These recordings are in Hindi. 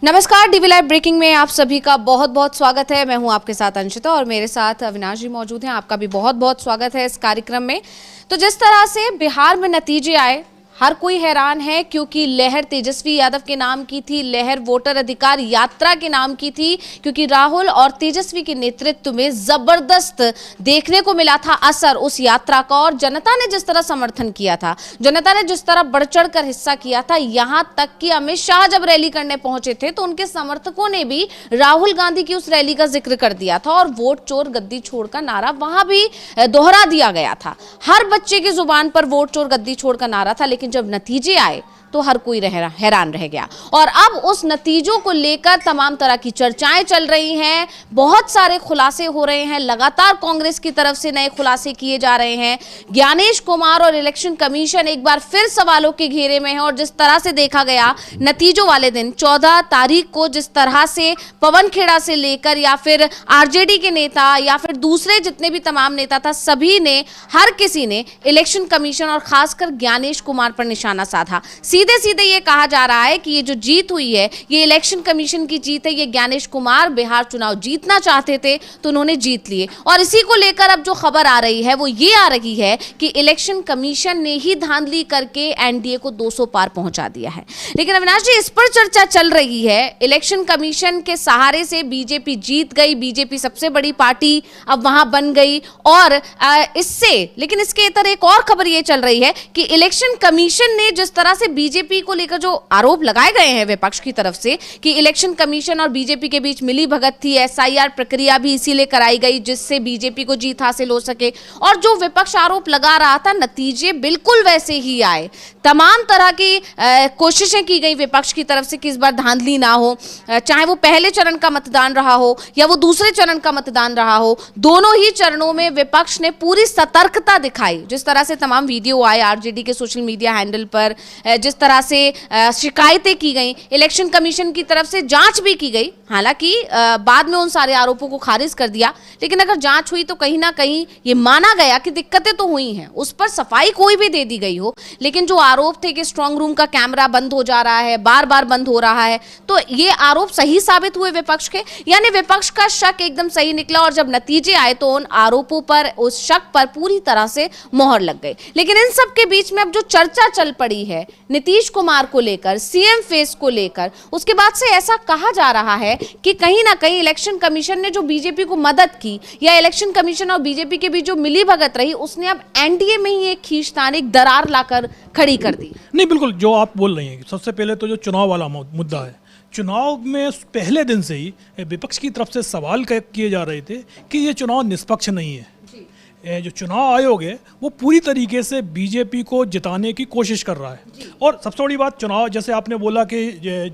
नमस्कार, डीवी लाइव ब्रेकिंग में आप सभी का बहुत बहुत स्वागत है। मैं हूं आपके साथ अंशिता और मेरे साथ अविनाश जी मौजूद हैं। आपका भी बहुत बहुत स्वागत है इस कार्यक्रम में। तो जिस तरह से बिहार में नतीजे आए, हर कोई हैरान है क्योंकि लहर तेजस्वी यादव के नाम की थी, लहर वोटर अधिकार यात्रा के नाम की थी, क्योंकि राहुल और तेजस्वी के नेतृत्व में जबरदस्त देखने को मिला था असर उस यात्रा का। और जनता ने जिस तरह समर्थन किया था, जनता ने जिस तरह बढ़ चढ़ कर हिस्सा किया था, यहां तक कि अमित शाह जब रैली करने पहुंचे थे तो उनके समर्थकों ने भी राहुल गांधी की उस रैली का जिक्र कर दिया था और वोट चोर गद्दी छोड़ का नारा वहां भी दोहरा दिया गया था। हर बच्चे की जुबान पर वोट चोर गद्दी छोड़ का नारा था, लेकिन जब नतीजे आए तो हर कोई हैरान रह गया। और अब उस नतीजों को लेकर तमाम तरह की चर्चाएं चल रही हैं, बहुत सारे खुलासे हो रहे हैं, लगातार कांग्रेस की तरफ से नए खुलासे किए जा रहे हैं। ज्ञानेश कुमार और इलेक्शन कमीशन एक बार फिर सवालों के घेरे में है। और जिस तरह से देखा गया नतीजों वाले दिन 14 तारीख को, जिस तरह से पवन खेड़ा से लेकर या फिर आरजेडी के नेता या फिर दूसरे जितने भी तमाम नेता था, सभी ने, हर किसी ने इलेक्शन कमीशन और खासकर ज्ञानेश कुमार पर निशाना साधा। सीधे सीधे ये कहा जा रहा है कि ये जो जीत हुई है ये इलेक्शन कमीशन की जीत है। ये ज्ञानेश कुमार बिहार चुनाव जीतना चाहते थे तो उन्होंने जीत लिए। और इसी को लेकर अब जो खबर आ रही है वो ये आ रही है कि इलेक्शन कमीशन ने ही धांधली करके एनडीए को 200 पार पहुंचा दिया है। लेकिन अविनाश जी, इस पर चर्चा चल रही है, इलेक्शन कमीशन के सहारे से बीजेपी जीत गई, बीजेपी सबसे बड़ी पार्टी अब वहां बन गई। और लेकिन इसके इतर एक और खबर ये चल रही है कि इलेक्शन कमीशन ने जिस तरह से बीजेपी को लेकर जो आरोप लगाए गए हैं विपक्ष की तरफ से कि इलेक्शन कमीशन और बीजेपी के बीच मिली भगत थी, एसआईआर प्रक्रिया भी इसीलिए कराई गई जिससे बीजेपी को जीत हासिल हो सके, और जो विपक्ष आरोप लगा रहा था नतीजे बिल्कुल वैसे ही आए। तमाम तरह की कोशिशें की गई विपक्ष की तरफ से कि इस बार धांधली ना हो, चाहे वो पहले चरण का मतदान रहा हो या वो दूसरे चरण का मतदान रहा हो, दोनों ही चरणों में विपक्ष ने पूरी सतर्कता दिखाई। जिस तरह से तमाम वीडियो आए आरजेडी के सोशल मीडिया हैंडल पर, जिस तरह से शिकायतें की गई, इलेक्शन कमीशन की तरफ से जांच भी की गई, हालांकि बाद में उन सारे आरोपों को खारिज कर दिया, लेकिन अगर जांच हुई तो कहीं ना कहीं ये माना गया कि दिक्कतें तो हुई हैं, उस पर सफाई कोई भी दे दी गई हो। लेकिन जो आरोप थे कि स्ट्रांग रूम का कैमरा बंद हो जा रहा है, बार बार बंद हो रहा है, तो ये आरोप सही साबित हुए विपक्ष के, यानी विपक्ष का शक एकदम सही निकला। और जब नतीजे आए तो उन आरोपों पर, उस शक पर पूरी तरह से मोहर लग गई। लेकिन इन सब के बीच में अब जो चर्चा चल पड़ी है नीतीश कुमार को लेकर, सीएम फेस को लेकर, उसके बाद से ऐसा कहा जा रहा है कि कहीं ना कहीं इलेक्शन कमीशन ने जो बीजेपी को मदद की या इलेक्शन कमीशन और बीजेपी के बीच जो मिली भगत रही, उसने अब एनडीए में ही एक खींचतान, एक दरार लाकर खड़ी कर दी। नहीं, बिल्कुल जो आप बोल रही हैं। सबसे पहले तो जो चुनाव वाला मुद्दा है, चुनाव में पहले दिन से ही विपक्ष की तरफ से सवाल किए जा रहे थे कि ये चुनाव निष्पक्ष नहीं है। जो चुनाव आयोग है वो पूरी तरीके से बीजेपी को जिताने की कोशिश कर रहा है। और सबसे बड़ी बात, चुनाव, जैसे आपने बोला कि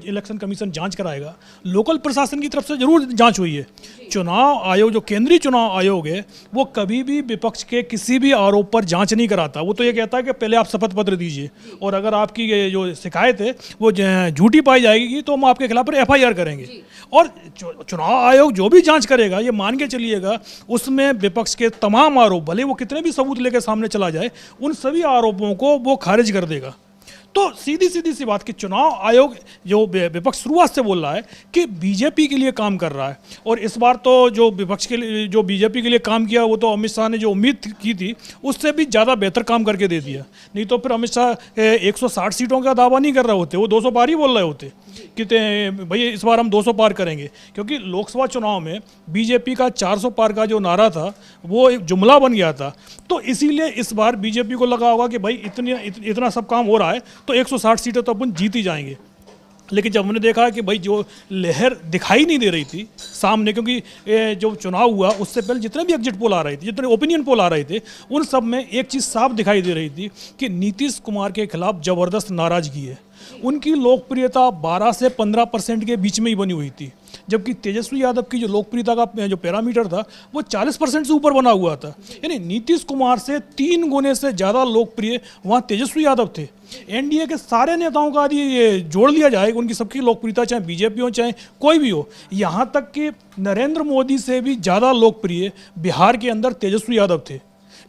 इलेक्शन कमीशन जांच कराएगा, लोकल प्रशासन की तरफ से जरूर जांच हुई है। चुनाव आयोग, जो केंद्रीय चुनाव आयोग है, वो कभी भी विपक्ष के किसी भी आरोप पर जांच नहीं कराता। वो तो ये कहता है कि पहले आप शपथ पत्र दीजिए और अगर आपकी जो शिकायत है वो झूठी पाई जाएगी तो हम आपके खिलाफ एफआईआर करेंगे। और चुनाव आयोग जो भी जांच करेगा, ये मान के चलिएगा, उसमें विपक्ष के तमाम आरोप, भले वो कितने भी सबूत लेकर सामने चला जाए, उन सभी आरोपों को वो खारिज कर देगा। तो सीधी सी बात कि चुनाव आयोग, जो विपक्ष शुरुआत से बोल रहा है कि बीजेपी के लिए काम कर रहा है, और इस बार तो जो विपक्ष के लिए, जो बीजेपी के लिए काम किया, वो तो अमित शाह ने जो उम्मीद की थी उससे भी ज़्यादा बेहतर काम करके दे दिया। नहीं तो फिर अमित शाह 160 सीटों का दावा नहीं कर रहे होते, वो 200 पार ही बोल रहे होते कि भाई इस बार हम 200 पार करेंगे। क्योंकि लोकसभा चुनाव में बीजेपी का 400 पार का जो नारा था वो एक जुमला बन गया था। तो इसीलिए इस बार बीजेपी को लगा होगा कि भाई इतना सब काम हो रहा है तो 160 सीटें तो अपन जीत ही जाएंगे। लेकिन जब हमने देखा कि भाई जो लहर दिखाई नहीं दे रही थी सामने, क्योंकि जो चुनाव हुआ उससे पहले जितने भी एग्जिट पोल आ रहे थे, जितने ओपिनियन पोल आ रहे थे, उन सब में एक चीज़ साफ दिखाई दे रही थी कि नीतीश कुमार के खिलाफ ज़बरदस्त नाराज़गी है। उनकी लोकप्रियता 12 से 15% के बीच में ही बनी हुई थी, जबकि तेजस्वी यादव की जो लोकप्रियता का जो पैरामीटर था वो 40% से ऊपर बना हुआ था। यानी नीतीश कुमार से 3 गुने से ज़्यादा लोकप्रिय वहाँ तेजस्वी यादव थे। एनडीए के सारे नेताओं का यदि ये जोड़ लिया जाए, उनकी सबकी लोकप्रियता, चाहे बीजेपी हो चाहे कोई भी हो, यहाँ तक कि नरेंद्र मोदी से भी ज़्यादा लोकप्रिय बिहार के अंदर तेजस्वी यादव थे।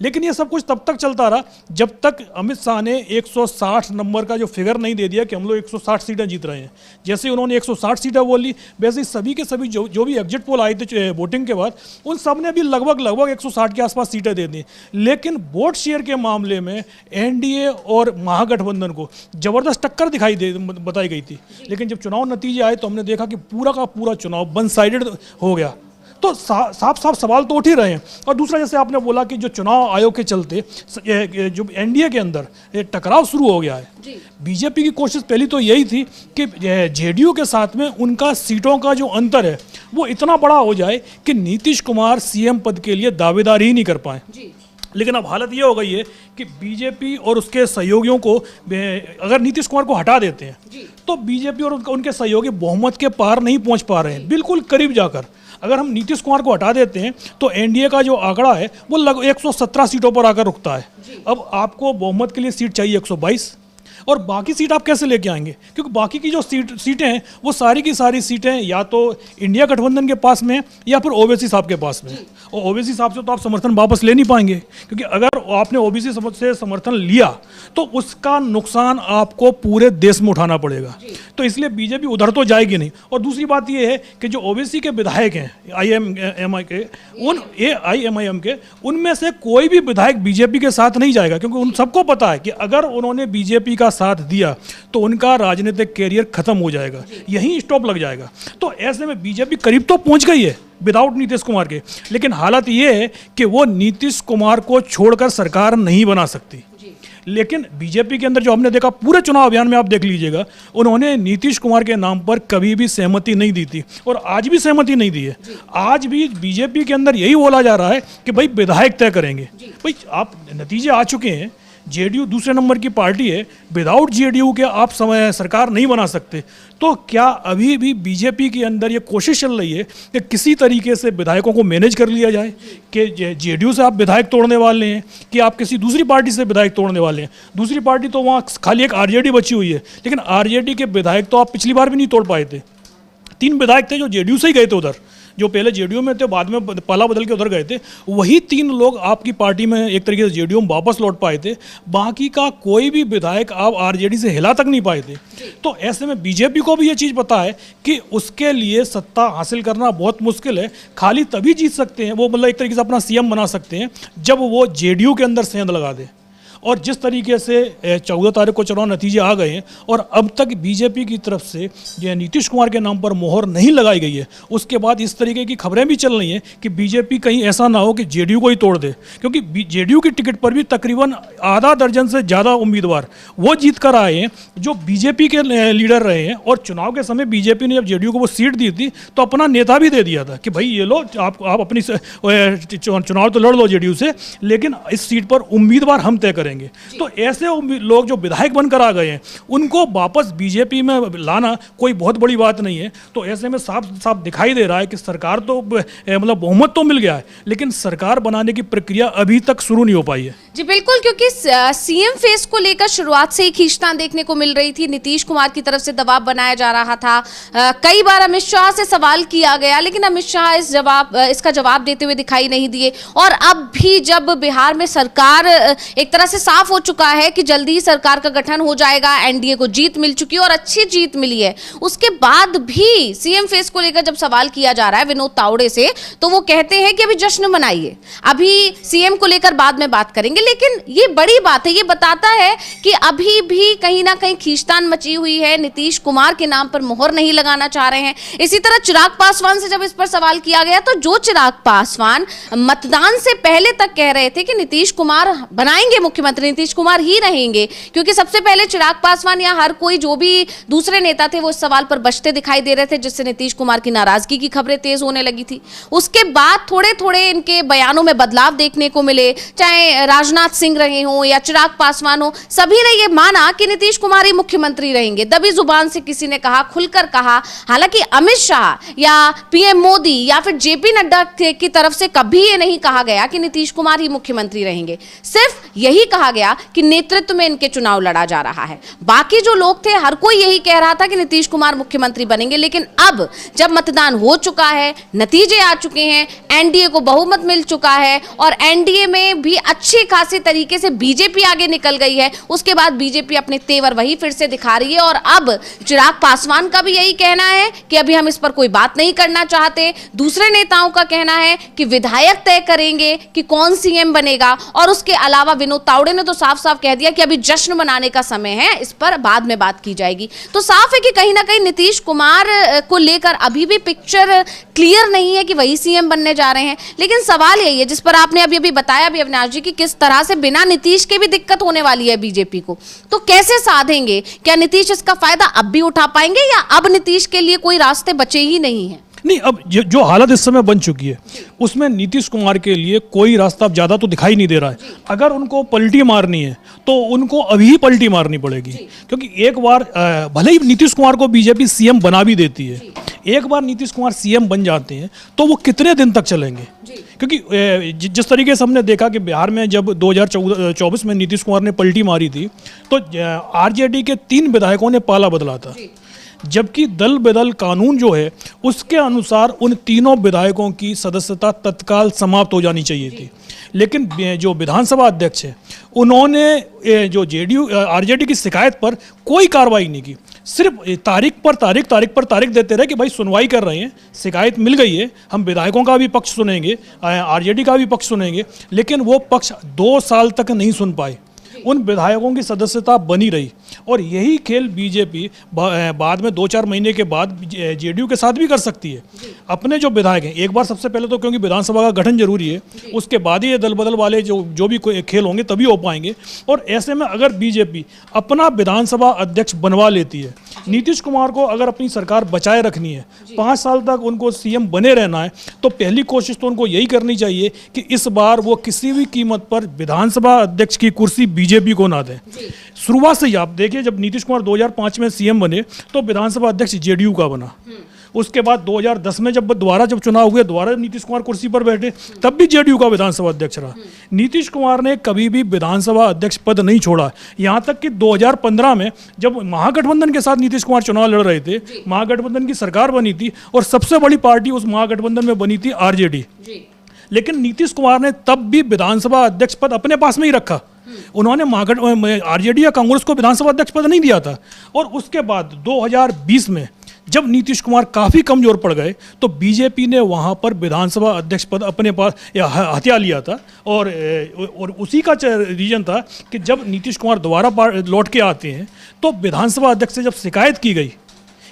लेकिन ये सब कुछ तब तक चलता रहा जब तक अमित शाह ने 160 नंबर का जो फिगर नहीं दे दिया कि हम लोग 160 सीटें जीत रहे हैं। जैसे उन्होंने 160 सीटें बोली, वैसे ही सभी के सभी जो भी एग्जिट पोल आए थे वोटिंग के बाद, उन सब ने भी लगभग 160 के आसपास सीटें दे दी। लेकिन वोट शेयर के मामले में एनडीए और महागठबंधन को ज़बरदस्त टक्कर बताई गई थी। लेकिन जब चुनाव नतीजे आए तो हमने देखा कि पूरा का पूरा चुनाव वन साइडेड हो गया। तो साफ सवाल तो उठ ही रहे हैं। और दूसरा, जैसे आपने बोला कि जो चुनाव आयोग के चलते जो एनडीए के अंदर टकराव शुरू हो गया है, बीजेपी की कोशिश पहली तो यही थी कि जेडीयू के साथ में उनका सीटों का जो अंतर है वो इतना बड़ा हो जाए कि नीतीश कुमार सीएम पद के लिए दावेदारी ही नहीं कर पाए। लेकिन अब हालत ये हो गई है कि बीजेपी और उसके सहयोगियों को, अगर नीतीश कुमार को हटा देते हैं तो बीजेपी और उनके सहयोगी बहुमत के पार नहीं पहुंच पा रहे हैं, बिल्कुल करीब जाकर। अगर हम नीतीश कुमार को हटा देते हैं तो एनडीए का जो आंकड़ा है वो लगभग 117 सीटों पर आकर रुकता है। अब आपको बहुमत के लिए सीट चाहिए 122, और बाकी सीट आप कैसे लेके आएंगे? क्योंकि बाकी की जो सीटें हैं वो सारी की सारी सीटें या तो इंडिया गठबंधन के पास में या फिर ओवैसी साहब के पास में। और ओवैसी साहब से तो आप समर्थन वापस ले नहीं पाएंगे, क्योंकि अगर आपने ओबीसी से समर्थन लिया तो उसका नुकसान आपको पूरे देश में उठाना पड़ेगा। तो इसलिए बीजेपी उधर तो जाएगी नहीं। और दूसरी बात ये है कि जो ओबीसी के विधायक हैं AIMIM के, उनमें से कोई भी विधायक बीजेपी के साथ नहीं जाएगा, क्योंकि उन सबको पता है कि अगर उन्होंने बीजेपी का साथ दिया तो उनका राजनीतिक कैरियर खत्म हो जाएगा, यहीं स्टॉप लग जाएगा। तो ऐसे में बीजेपी करीब तो पहुंच गई है विदाउट नीतीश कुमार के, लेकिन हालत ये है कि वो नीतीश कुमार को छोड़कर सरकार नहीं बना सकती। लेकिन बीजेपी के अंदर जो हमने देखा पूरे चुनाव अभियान में, आप देख लीजिएगा, उन्होंने नीतीश कुमार के नाम पर कभी भी सहमति नहीं दी थी और आज भी सहमति नहीं दी है। आज भी बीजेपी के अंदर यही बोला जा रहा है कि भाई विधायक तय करेंगे। भाई आप नतीजे आ चुके हैं, जेडीयू दूसरे नंबर की पार्टी है, विदाउट जेडीयू के आप सरकार नहीं बना सकते। तो क्या अभी भी बीजेपी के अंदर ये कोशिश चल रही है कि किसी तरीके से विधायकों को मैनेज कर लिया जाए कि जेडीयू से आप विधायक तोड़ने वाले हैं कि आप किसी दूसरी पार्टी से विधायक तोड़ने वाले हैं? दूसरी पार्टी तो वहाँ खाली एक आरजेडी बची हुई है, लेकिन आरजेडी के विधायक तो आप पिछली बार भी नहीं तोड़ पाए थे। 3 विधायक थे जो जेडीयू से ही गए थे उधर, जो पहले जेडीयू में थे, बाद में पाला बदल के उधर गए थे। वही 3 लोग आपकी पार्टी में एक तरीके से जेडीयू में वापस लौट पाए थे। बाकी का कोई भी विधायक आप आरजेडी से हिला तक नहीं पाए थे। तो ऐसे में बीजेपी को भी ये चीज़ पता है कि उसके लिए सत्ता हासिल करना बहुत मुश्किल है। खाली तभी जीत सकते हैं वो, मतलब एक तरीके से अपना सीएम बना सकते हैं, जब वो जेडीयू के अंदर सेंध लगा दे। और जिस तरीके से 14 तारीख को चुनाव नतीजे आ गए हैं और अब तक बीजेपी की तरफ से जो नीतीश कुमार के नाम पर मोहर नहीं लगाई गई है, उसके बाद इस तरीके की खबरें भी चल रही हैं कि बीजेपी कहीं ऐसा ना हो कि जेडीयू को ही तोड़ दे, क्योंकि जेडीयू की टिकट पर भी तकरीबन आधा दर्जन से ज़्यादा उम्मीदवार वो जीत कर आए हैं जो बीजेपी के लीडर रहे हैं। और चुनाव के समय बीजेपी ने जब जेडीयू को वो सीट दी थी तो अपना नेता भी दे दिया था कि भाई ये लो, आप अपनी चुनाव तो लड़ लो जेडीयू से, लेकिन इस सीट पर उम्मीदवार हम तय करें। तो ऐसे लोग जो विधायक बनकर आ गए हैं उनको वापस बीजेपी में लाना कोई बहुत बड़ी बात नहीं है। तो ऐसे में साफ साफ दिखाई दे रहा है कि सरकार तो मतलब बहुमत तो मिल गया है, लेकिन सरकार बनाने की प्रक्रिया अभी तक शुरू नहीं हो पाई है। जी बिल्कुल, क्योंकि सीएम फेस को लेकर शुरुआत से ही खींचतान देखने को मिल रही थी। नीतीश कुमार की तरफ से दबाव बनाया जा रहा था। कई बार अमित शाह से सवाल किया गया, लेकिन अमित शाह इसका जवाब देते हुए दिखाई नहीं दिए। और अब भी जब बिहार में सरकार एक तरह से साफ हो चुका है कि जल्दी ही सरकार का गठन हो जाएगा, एनडीए को जीत मिल चुकी है और अच्छी जीत मिली है, उसके बाद भी सीएम फेस को लेकर जब सवाल किया जा रहा है विनोद तावड़े से, तो वो कहते हैं कि अभी जश्न मनाइए, अभी सीएम को लेकर बाद में बात करेंगे। लेकिन ये बड़ी बात है, ये बताता है कि अभी भी कहीं ना कहीं खींचतान मची हुई है, नीतीश कुमार के नाम पर मोहर नहीं लगाना चाह रहे हैं। इसी तरह चिराग पासवान से जब इस पर सवाल किया गया तो जो चिराग पासवान मतदान से पहले तक कह रहे थे कि नीतीश कुमार बनाएंगे मुख्यमंत्री, नीतीश कुमार ही रहेंगे, क्योंकि सबसे पहले चिराग पासवान या हर कोई जो भी दूसरे नेता थे वो इस सवाल पर बचते दिखाई दे रहे थे, जिससे नीतीश कुमार की नाराजगी की खबरें तेज होने लगी थी। उसके बाद थोड़े थोड़े इनके बयानों में बदलाव देखने को मिले, चाहे राजनाथ सिंह रहे हों या चिराग पासवान हो, सभी ने ये माना कि नीतीश कुमार ही मुख्यमंत्री रहेंगे। दबी जुबान से किसी ने कहा, खुलकर कहा। हालांकि अमित शाह या पीएम मोदी या फिर जेपी नड्डा की तरफ से कभी ये नहीं कहा गया कि नीतीश कुमार ही मुख्यमंत्री रहेंगे। सिर्फ यही कहा कहा गया कि नेतृत्व में इनके चुनाव लड़ा जा रहा है। बाकी जो लोग थे हर कोई यही कह रहा था कि नीतीश कुमार मुख्यमंत्री बनेंगे, लेकिन अब जब मतदान हो चुका है, नतीजे आ चुके हैं, एनडीए को बहुमत मिल चुका है और एनडीए में भी अच्छी खासी तरीके से बीजेपी आगे निकल गई है, उसके बाद बीजेपी अपने तेवर वही फिर से दिखा रही है। और अब चिराग पासवान का भी यही कहना है कि अभी हम इस पर कोई बात नहीं करना चाहते। दूसरे नेताओं का कहना है कि विधायक तय करेंगे कि कौन सीएम बनेगा। और उसके अलावा विनोद तावड़े ने तो साफ साफ कह दिया कि अभी जश्न मनाने का समय है, इस पर बाद में बात की जाएगी। तो साफ है कि कहीं ना कहीं नीतीश कुमार को लेकर अभी भी पिक्चर क्लियर नहीं है कि वही सीएम बनने जा रहे हैं। लेकिन सवाल यही है जिस पर आपने अभी बताया भी अविनाश जी कि किस तरह से बिना नीतीश के भी दिक्कत होने वाली है बीजेपी को, तो कैसे साधेंगे? क्या नीतीश इसका फायदा अब भी उठा पाएंगे या अब नीतीश के लिए कोई रास्ते बचे ही नहीं है? नहीं, अब जो हालत इस समय बन चुकी है उसमें नीतीश कुमार के लिए कोई रास्ता अब ज़्यादा तो दिखाई नहीं दे रहा है। अगर उनको पलटी मारनी है तो उनको अभी पलटी मारनी पड़ेगी, क्योंकि एक बार भले ही नीतीश कुमार को बीजेपी सीएम बना भी देती है, एक बार नीतीश कुमार सीएम बन जाते हैं तो वो कितने दिन तक चलेंगे? क्योंकि जिस तरीके से हमने देखा कि बिहार में जब 2024 में नीतीश कुमार ने पलटी मारी थी तो आरजेडी के 3 विधायकों ने पाला बदला था, जबकि दल बदल कानून जो है उसके अनुसार उन तीनों विधायकों की सदस्यता तत्काल समाप्त हो जानी चाहिए थी। लेकिन जो विधानसभा अध्यक्ष है उन्होंने जो जेडीयू आरजेडी की शिकायत पर कोई कार्रवाई नहीं की, सिर्फ तारीख पर तारीख देते रहे कि भाई सुनवाई कर रहे हैं, शिकायत मिल गई है, हम विधायकों का भी पक्ष सुनेंगे, आरजेडी का भी पक्ष सुनेंगे। लेकिन वो पक्ष 2 साल तक नहीं सुन पाए, उन विधायकों की सदस्यता बनी रही। और यही खेल बीजेपी बाद में 2-4 महीने के बाद जेडीयू के साथ भी कर सकती है। अपने जो विधायक हैं, एक बार सबसे पहले तो क्योंकि विधानसभा का गठन जरूरी है, उसके बाद ही ये दल बदल वाले जो भी कोई खेल होंगे तभी हो पाएंगे। और ऐसे में अगर बीजेपी अपना विधानसभा अध्यक्ष बनवा लेती है, नीतीश कुमार को अगर अपनी सरकार बचाए रखनी है, 5 साल तक उनको सीएम बने रहना है, तो पहली कोशिश तो उनको यही करनी चाहिए कि इस बार वो किसी भी कीमत पर विधानसभा अध्यक्ष की कुर्सी बीजेपी को ना दें। शुरुआत से ही आप देखिए, जब नीतीश कुमार 2005 में सीएम बने तो विधानसभा अध्यक्ष जेडीयू का बना। उसके बाद 2010 में जब चुनाव हुए, दोबारा नीतीश कुमार कुर्सी पर बैठे, तब भी जेडीयू का विधानसभा अध्यक्ष रहा। नीतीश कुमार ने कभी भी विधानसभा अध्यक्ष पद नहीं छोड़ा। यहाँ तक कि 2015 में जब महागठबंधन के साथ नीतीश कुमार चुनाव लड़ रहे थे, महागठबंधन की सरकार बनी थी और सबसे बड़ी पार्टी उस महागठबंधन में बनी थी आरजेडी। लेकिन नीतीश कुमार ने तब भी विधानसभा अध्यक्ष पद अपने पास में ही रखा। उन्होंने आरजेडी या कांग्रेस को विधानसभा अध्यक्ष पद नहीं दिया था। और उसके बाद 2020 में जब नीतीश कुमार काफ़ी कमजोर पड़ गए तो बीजेपी ने वहाँ पर विधानसभा अध्यक्ष पद अपने पास हथिया लिया था। और उसी का रीजन था कि जब नीतीश कुमार दोबारा लौट के आते हैं तो विधानसभा अध्यक्ष से जब शिकायत की गई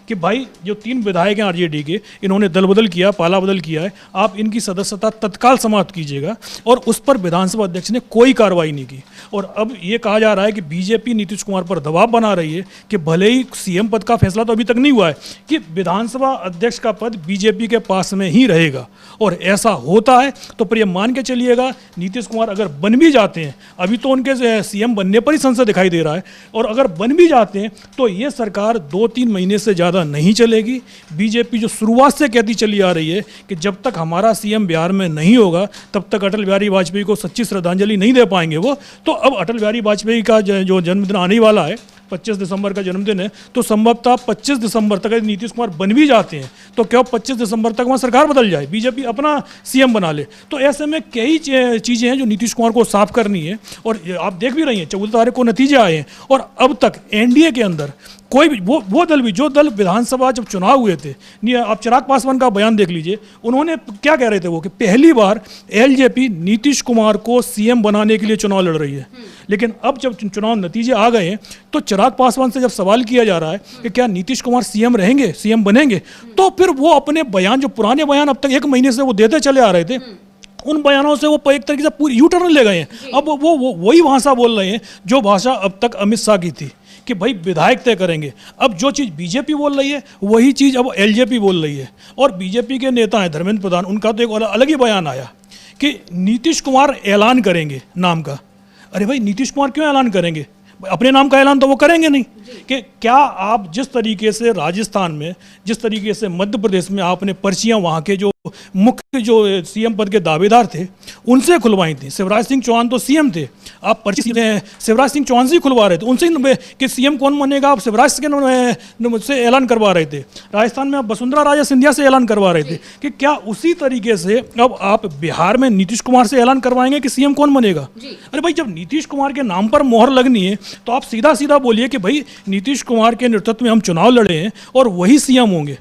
कि भाई जो 3 विधायक हैं आरजेडी के, इन्होंने दल बदल किया, पाला बदल किया है, आप इनकी सदस्यता तत्काल समाप्त कीजिएगा, और उस पर विधानसभा अध्यक्ष ने कोई कार्रवाई नहीं की। और अब ये कहा जा रहा है कि बीजेपी नीतीश कुमार पर दबाव बना रही है कि भले ही सीएम पद का फैसला तो अभी तक नहीं हुआ है कि विधानसभा अध्यक्ष का पद बीजेपी के पास में ही रहेगा। और ऐसा होता है तो फिर ये मान के चलिएगा, नीतीश कुमार अगर बन भी जाते हैं, अभी तो उनके सीएम बनने पर ही संसद दिखाई दे रहा है, और अगर बन भी जाते हैं तो ये सरकार 2-3 महीने से ज़्यादा नहीं चलेगी। बीजेपी जो शुरुआत से कहती चली आ रही है कि जब तक हमारा सीएम बिहार में नहीं होगा तब तक अटल बिहारी वाजपेयी को सच्ची श्रद्धांजलि नहीं दे पाएंगे वो। तो अब अटल बिहारी वाजपेयी का जो जन्मदिन आने वाला है, 25 दिसंबर का जन्मदिन है, तो संभवतः 25 दिसंबर तक यदि नीतीश कुमार बन भी जाते हैं तो क्या 25 दिसंबर तक वहाँ सरकार बदल जाए, बीजेपी अपना सीएम बना ले। तो ऐसे में कई चीज़ें हैं जो नीतीश कुमार को साफ करनी है। और आप देख भी रही हैं 14 तारीख को नतीजे आए हैं, और अब तक एनडीए के अंदर कोई भी वो दल भी, जो दल विधानसभा जब चुनाव हुए थे, आप चिराग पासवान का बयान देख लीजिए, उन्होंने क्या कह रहे थे वो कि पहली बार एलजेपी नीतीश कुमार को सीएम बनाने के लिए चुनाव लड़ रही है। लेकिन अब जब चुनाव नतीजे आ गए हैं तो चिराग पासवान से जब सवाल किया जा रहा है कि क्या नीतीश कुमार सीएम रहेंगे, सीएम बनेंगे, तो फिर वो अपने बयान, जो पुराने बयान अब तक 1 महीने से वो देते चले आ रहे थे, उन बयानों से वो एक तरीके से पूरी यू टर्न ले गए हैं। अब वो वही भाषा बोल रहे हैं जो भाषा अब तक अमित शाह की थी कि भाई विधायक तय करेंगे। अब जो चीज़ बीजेपी बोल रही है वही चीज़ अब एलजेपी बोल रही है। और बीजेपी के नेता हैं धर्मेंद्र प्रधान, उनका तो एक अलग ही बयान आया कि नीतीश कुमार ऐलान करेंगे नाम का। अरे भाई नीतीश कुमार क्यों ऐलान करेंगे? अपने नाम का ऐलान तो वो करेंगे नहीं। कि क्या आप जिस तरीके से राजस्थान में, जिस तरीके से मध्य प्रदेश में आपने पर्चियां वहाँ के जो मुख्य जो सीएम पद के दावेदार थे उनसे खुलवाई थी। शिवराज सिंह चौहान तो सीएम थे, आप पर्ची शिवराज सिंह चौहान से ही खुलवा रहे थे, उनसे कि सीएम कौन बनेगा आप शिवराज से ऐलान करवा रहे थे। राजस्थान में आप वसुंधरा राजे सिंधिया से ऐलान करवा रहे थे कि क्या उसी तरीके से अब आप बिहार में नीतीश कुमार से ऐलान करवाएंगे कि सीएम कौन बनेगा? अरे भाई, जब नीतीश कुमार के नाम पर मोहर लगनी है तो आप सीधा सीधा बोलिए कि भाई नीतीश कुमार के नेतृत्व में हम चुनाव लड़े हैं और वही सीएम होंगे।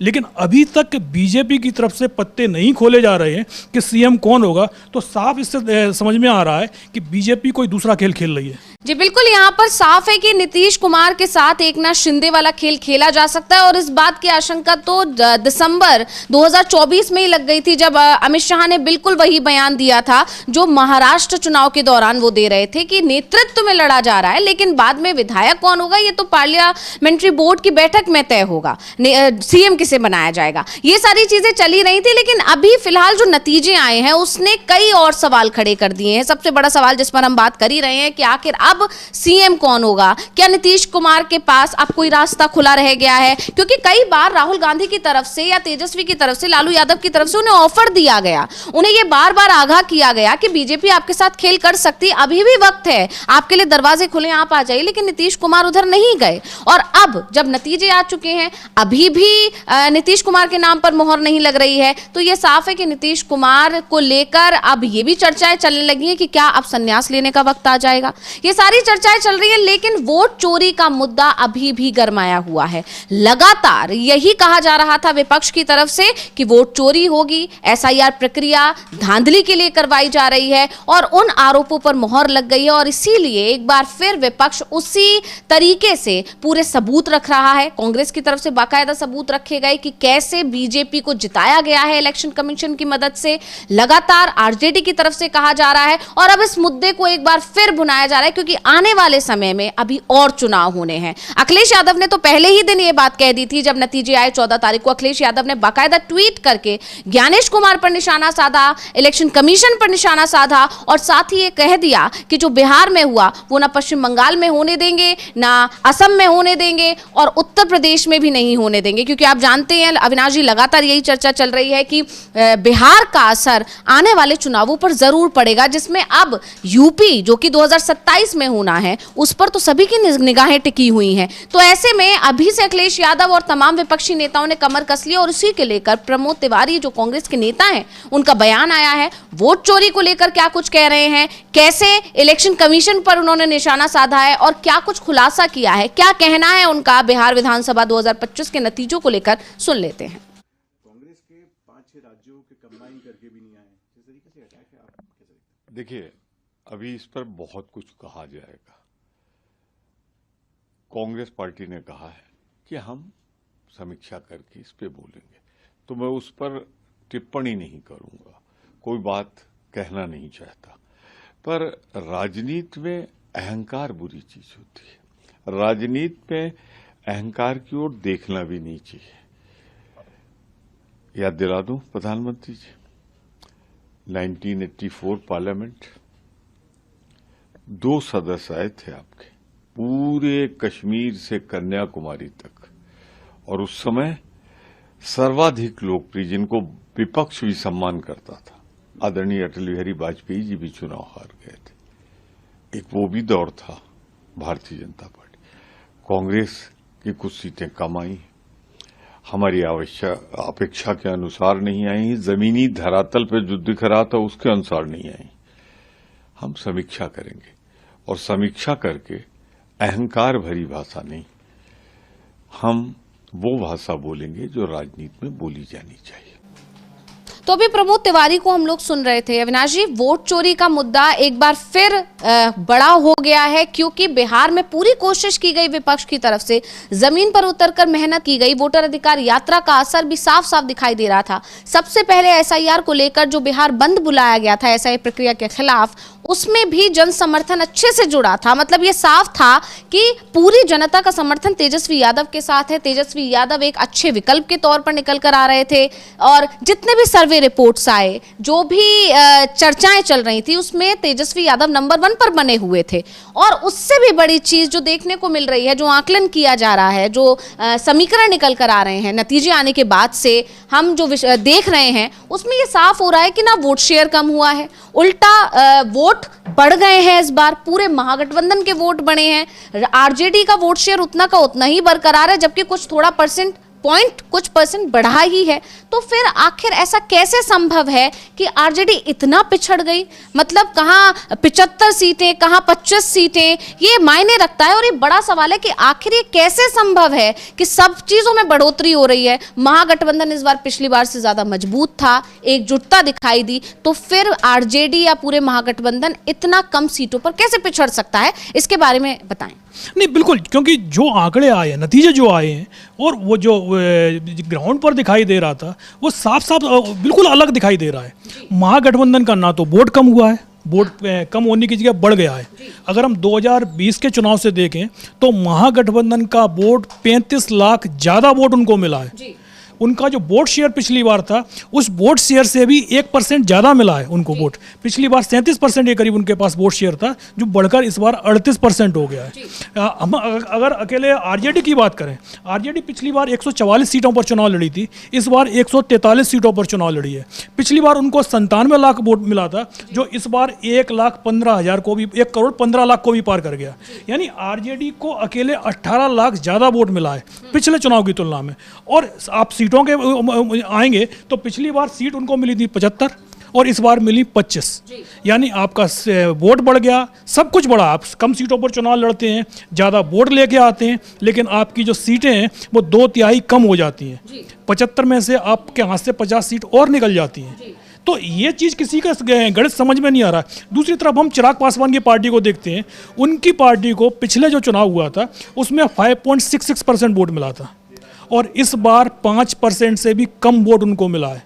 लेकिन अभी तक बीजेपी की तरफ से पत्ते नहीं खोले जा रहे हैं कि सीएम कौन होगा, तो साफ इससे समझ में आ रहा है कि बीजेपी कोई दूसरा खेल खेल रही है। जी बिल्कुल, यहाँ पर साफ है कि नीतीश कुमार के साथ एकनाथ शिंदे वाला खेल खेला जा सकता है। और इस बात की आशंका तो दिसंबर 2024 में ही लग गई थी, जब अमित शाह ने बिल्कुल वही बयान दिया था जो महाराष्ट्र चुनाव के दौरान वो दे रहे थे कि नेतृत्व में लड़ा जा रहा है, लेकिन बाद में विधायक कौन होगा ये तो पार्लियामेंट्री बोर्ड की बैठक में तय होगा, सीएम किसे बनाया जाएगा। ये सारी चीजें चली रही थी, लेकिन अभी फिलहाल जो नतीजे आए हैं उसने कई और सवाल खड़े कर दिए हैं। सबसे बड़ा सवाल जिस पर हम बात कर ही रहे हैं कि आखिर अब सीएम कौन होगा? क्या नीतीश कुमार के पास अब कोई रास्ता खुला रह गया है? क्योंकि कई बार राहुल गांधी की तरफ से या तेजस्वी की तरफ से, लालू यादव की तरफ से उन्हें ऑफर दिया गया, उन्हें यह बार बार आगाह किया गया कि बीजेपी आपके साथ खेल कर सकती, अभी भी वक्त है, आपके लिए दरवाजे खुले, आप आ जाइए। लेकिन नीतीश कुमार उधर नहीं गए और अब जब नतीजे आ चुके हैं, अभी भी नीतीश कुमार के नाम पर मोहर नहीं लग रही है, तो यह साफ है कि नीतीश कुमार को लेकर अब ये भी चर्चाएं चलने लगी हैं कि क्या अब संन्यास लेने का वक्त आ जाएगा। ये सारी चर्चाएं चल रही है, लेकिन वोट चोरी का मुद्दा अभी भी गरमाया हुआ है। लगातार यही कहा जा रहा था विपक्ष की तरफ से कि वोट चोरी होगी, एसआईआर प्रक्रिया धांधली के लिए करवाई जा रही है और उन आरोपों पर मोहर लग गई है। और इसीलिए एक बार फिर विपक्ष उसी तरीके से पूरे सबूत रख रहा है। कांग्रेस की तरफ से बाकायदा सबूत रखे गए कि कैसे बीजेपी को जिताया गया है इलेक्शन कमीशन की मदद से। लगातार आरजेडी की तरफ से कहा जा रहा है और अब इस मुद्दे को एक बार फिर भुनाया जा रहा है, क्योंकि आने वाले समय में अभी और चुनाव होने हैं। अखिलेश यादव ने तो पहले ही दिन यह बात कह दी थी, जब नतीजे आए 14 तारीख को, अखिलेश यादव ने बाकायदा ट्वीट करके ज्ञानेश कुमार पर निशाना साधा, इलेक्शन कमीशन पर निशाना साधा और साथ ही ये कह दिया कि जो बिहार में हुआ वो ना पश्चिम बंगाल में होने देंगे, ना असम में होने देंगे और उत्तर प्रदेश में भी नहीं होने देंगे। क्योंकि आप जानते हैं अविनाश जी, लगातार यही चर्चा चल रही है कि बिहार का असर आने वाले चुनावों पर जरूर पड़ेगा, जिसमें अब यूपी जो कि 2027 में होना है उस पर तो सभी की निगाहें टिकी हुई हैं। तो ऐसे में अभी से अखिलेश यादव और तमाम विपक्षी नेताओं ने कमर कस ली और उसी के लेकर प्रमोद तिवारी जो कांग्रेस के नेता हैं उनका बयान आया है। वोट चोरी को लेकर क्या कुछ कह रहे हैं, कैसे इलेक्शन कमीशन पर उन्होंने निशाना साधा है और क्या कुछ खुलासा किया है, क्या कहना है उनका बिहार विधानसभा 2025 के नतीजों को लेकर, सुन लेते हैं। कांग्रेस के 5-6 राज्यों के कंबाइन करके भी नहीं आए, इस तरीके से अटैक है, आप कैसे देखते हैं? देखिए, अभी इस पर बहुत कुछ कहा जाएगा। कांग्रेस पार्टी ने कहा है कि हम समीक्षा करके इस पे बोलेंगे, तो मैं उस पर टिप्पणी नहीं करूंगा, कोई बात कहना नहीं चाहता। पर राजनीति में अहंकार बुरी चीज होती है, राजनीति में अहंकार की ओर देखना भी नहीं चाहिए। याद दिला दूं प्रधानमंत्री जी, 1984 पार्लियामेंट, 2 सदस्य आए थे आपके, पूरे कश्मीर से कन्याकुमारी तक, और उस समय सर्वाधिक लोकप्रिय, जिनको विपक्ष भी सम्मान करता था, आदरणीय अटल बिहारी वाजपेयी जी भी चुनाव हार गए थे। एक वो भी दौर था भारतीय जनता पार्टी। कांग्रेस की कुछ सीटें कम आई, हमारी अपेक्षा के अनुसार नहीं आई, जमीनी धरातल पर जो दिख रहा था उसके अनुसार नहीं आई। हम समीक्षा करेंगे और समीक्षा करके अहंकार भरी भाषा नहीं, हम वो भाषा बोलेंगे जो राजनीति में बोली जानी चाहिए। तो अभी प्रमोद तिवारी को हम लोग सुन रहे थे। अविनाश जी, वोट चोरी का मुद्दा एक बार फिर बड़ा हो गया है, क्योंकि बिहार में पूरी कोशिश की गई विपक्ष की तरफ से, जमीन पर उतरकर मेहनत की गई, वोटर अधिकार यात्रा का असर भी साफ साफ दिखाई दे रहा था। सबसे पहले एसआईआर को लेकर जो बिहार बंद बुलाया गया था एसआईआर प्रक्रिया के खिलाफ, उसमें भी जन समर्थन अच्छे से जुड़ा था। मतलब ये साफ था कि पूरी जनता का समर्थन तेजस्वी यादव के साथ है। तेजस्वी यादव एक अच्छे विकल्प के तौर पर निकल कर आ रहे थे और जितने भी सर्वे रिपोर्ट्स आए, जो भी चर्चाएं चल रही थी, उसमें तेजस्वी यादव नंबर 1 51 पर बने हुए थे। और उससे भी बड़ी चीज जो देखने को मिल रही है, जो आकलन किया जा रहा है, जो समीकरण निकल कर आ रहे हैं नतीजे आने के बाद से हम जो देख रहे हैं, उसमें ये साफ हो रहा है कि ना वोट शेयर कम हुआ है, उल्टा वोट बढ़ गए हैं। इस बार पूरे महागठबंधन के वोट बढ़े हैं, आरजेडी का वोट शेयर उतना का उतना ही बरकरार है, जबकि कुछ थोड़ा कुछ परसेंट बढ़ा ही है। तो फिर आखिर ऐसा कैसे संभव है कि आरजेडी इतना पिछड़ गई? मतलब कहाँ 75 सीटें, कहाँ 25 सीटें, ये मायने रखता है। और ये बड़ा सवाल है कि आखिर ये कैसे संभव है कि सब चीजों में बढ़ोतरी हो रही है। महागठबंधन इस बार पिछली बार से ज्यादा मजबूत था, एकजुटता दिखाई दी, तो फिर आरजेडी या पूरे महागठबंधन इतना कम सीटों पर कैसे पिछड़ सकता है? इसके बारे में बताएं। नहीं, बिल्कुल, क्योंकि जो आंकड़े आए हैं, नतीजे जो आए हैं, और वो जो ग्राउंड पर दिखाई दे रहा था, वो साफ साफ बिल्कुल अलग दिखाई दे रहा है। महागठबंधन का ना तो वोट कम हुआ है, वोट कम होने की जगह बढ़ गया है। अगर हम 2020 के चुनाव से देखें तो महागठबंधन का वोट 35 लाख ज़्यादा वोट उनको मिला है। उनका जो वोट शेयर पिछली बार था, उस वोट शेयर से भी 1% ज़्यादा मिला है उनको वोट। पिछली बार 37% के करीब उनके पास वोट शेयर था, जो बढ़कर इस बार 38% हो गया है। हम अगर अकेले आरजेडी की बात करें, आरजेडी पिछली बार 144 सीटों पर चुनाव लड़ी थी, इस बार 143 सीटों पर चुनाव लड़ी है। पिछली बार उनको 97 लाख वोट मिला था, जो इस बार 1,15,000 को भी, 1,15,00,000 को भी पार कर गया। यानी आरजेडी को अकेले 18 लाख ज़्यादा वोट मिला है पिछले चुनाव की तुलना में। और आप सीटों के आएंगे तो पिछली बार सीट उनको मिली थी 75 और इस बार मिली 25। यानी आपका वोट बढ़ गया, सब कुछ बढ़ा। आप कम सीटों पर चुनाव लड़ते हैं, ज़्यादा वोट लेके आते हैं, लेकिन आपकी जो सीटें हैं वो 2/3 कम हो जाती हैं। 75 में से आपके हाथ से 50 सीट और निकल जाती हैं। तो ये चीज़ किसी का गणित समझ में नहीं आ रहा। दूसरी तरफ हम चिराग पासवान की पार्टी को देखते हैं। उनकी पार्टी को पिछले जो चुनाव हुआ था उसमें 5.66% वोट मिला था, और इस बार 5% से भी कम वोट उनको मिला है।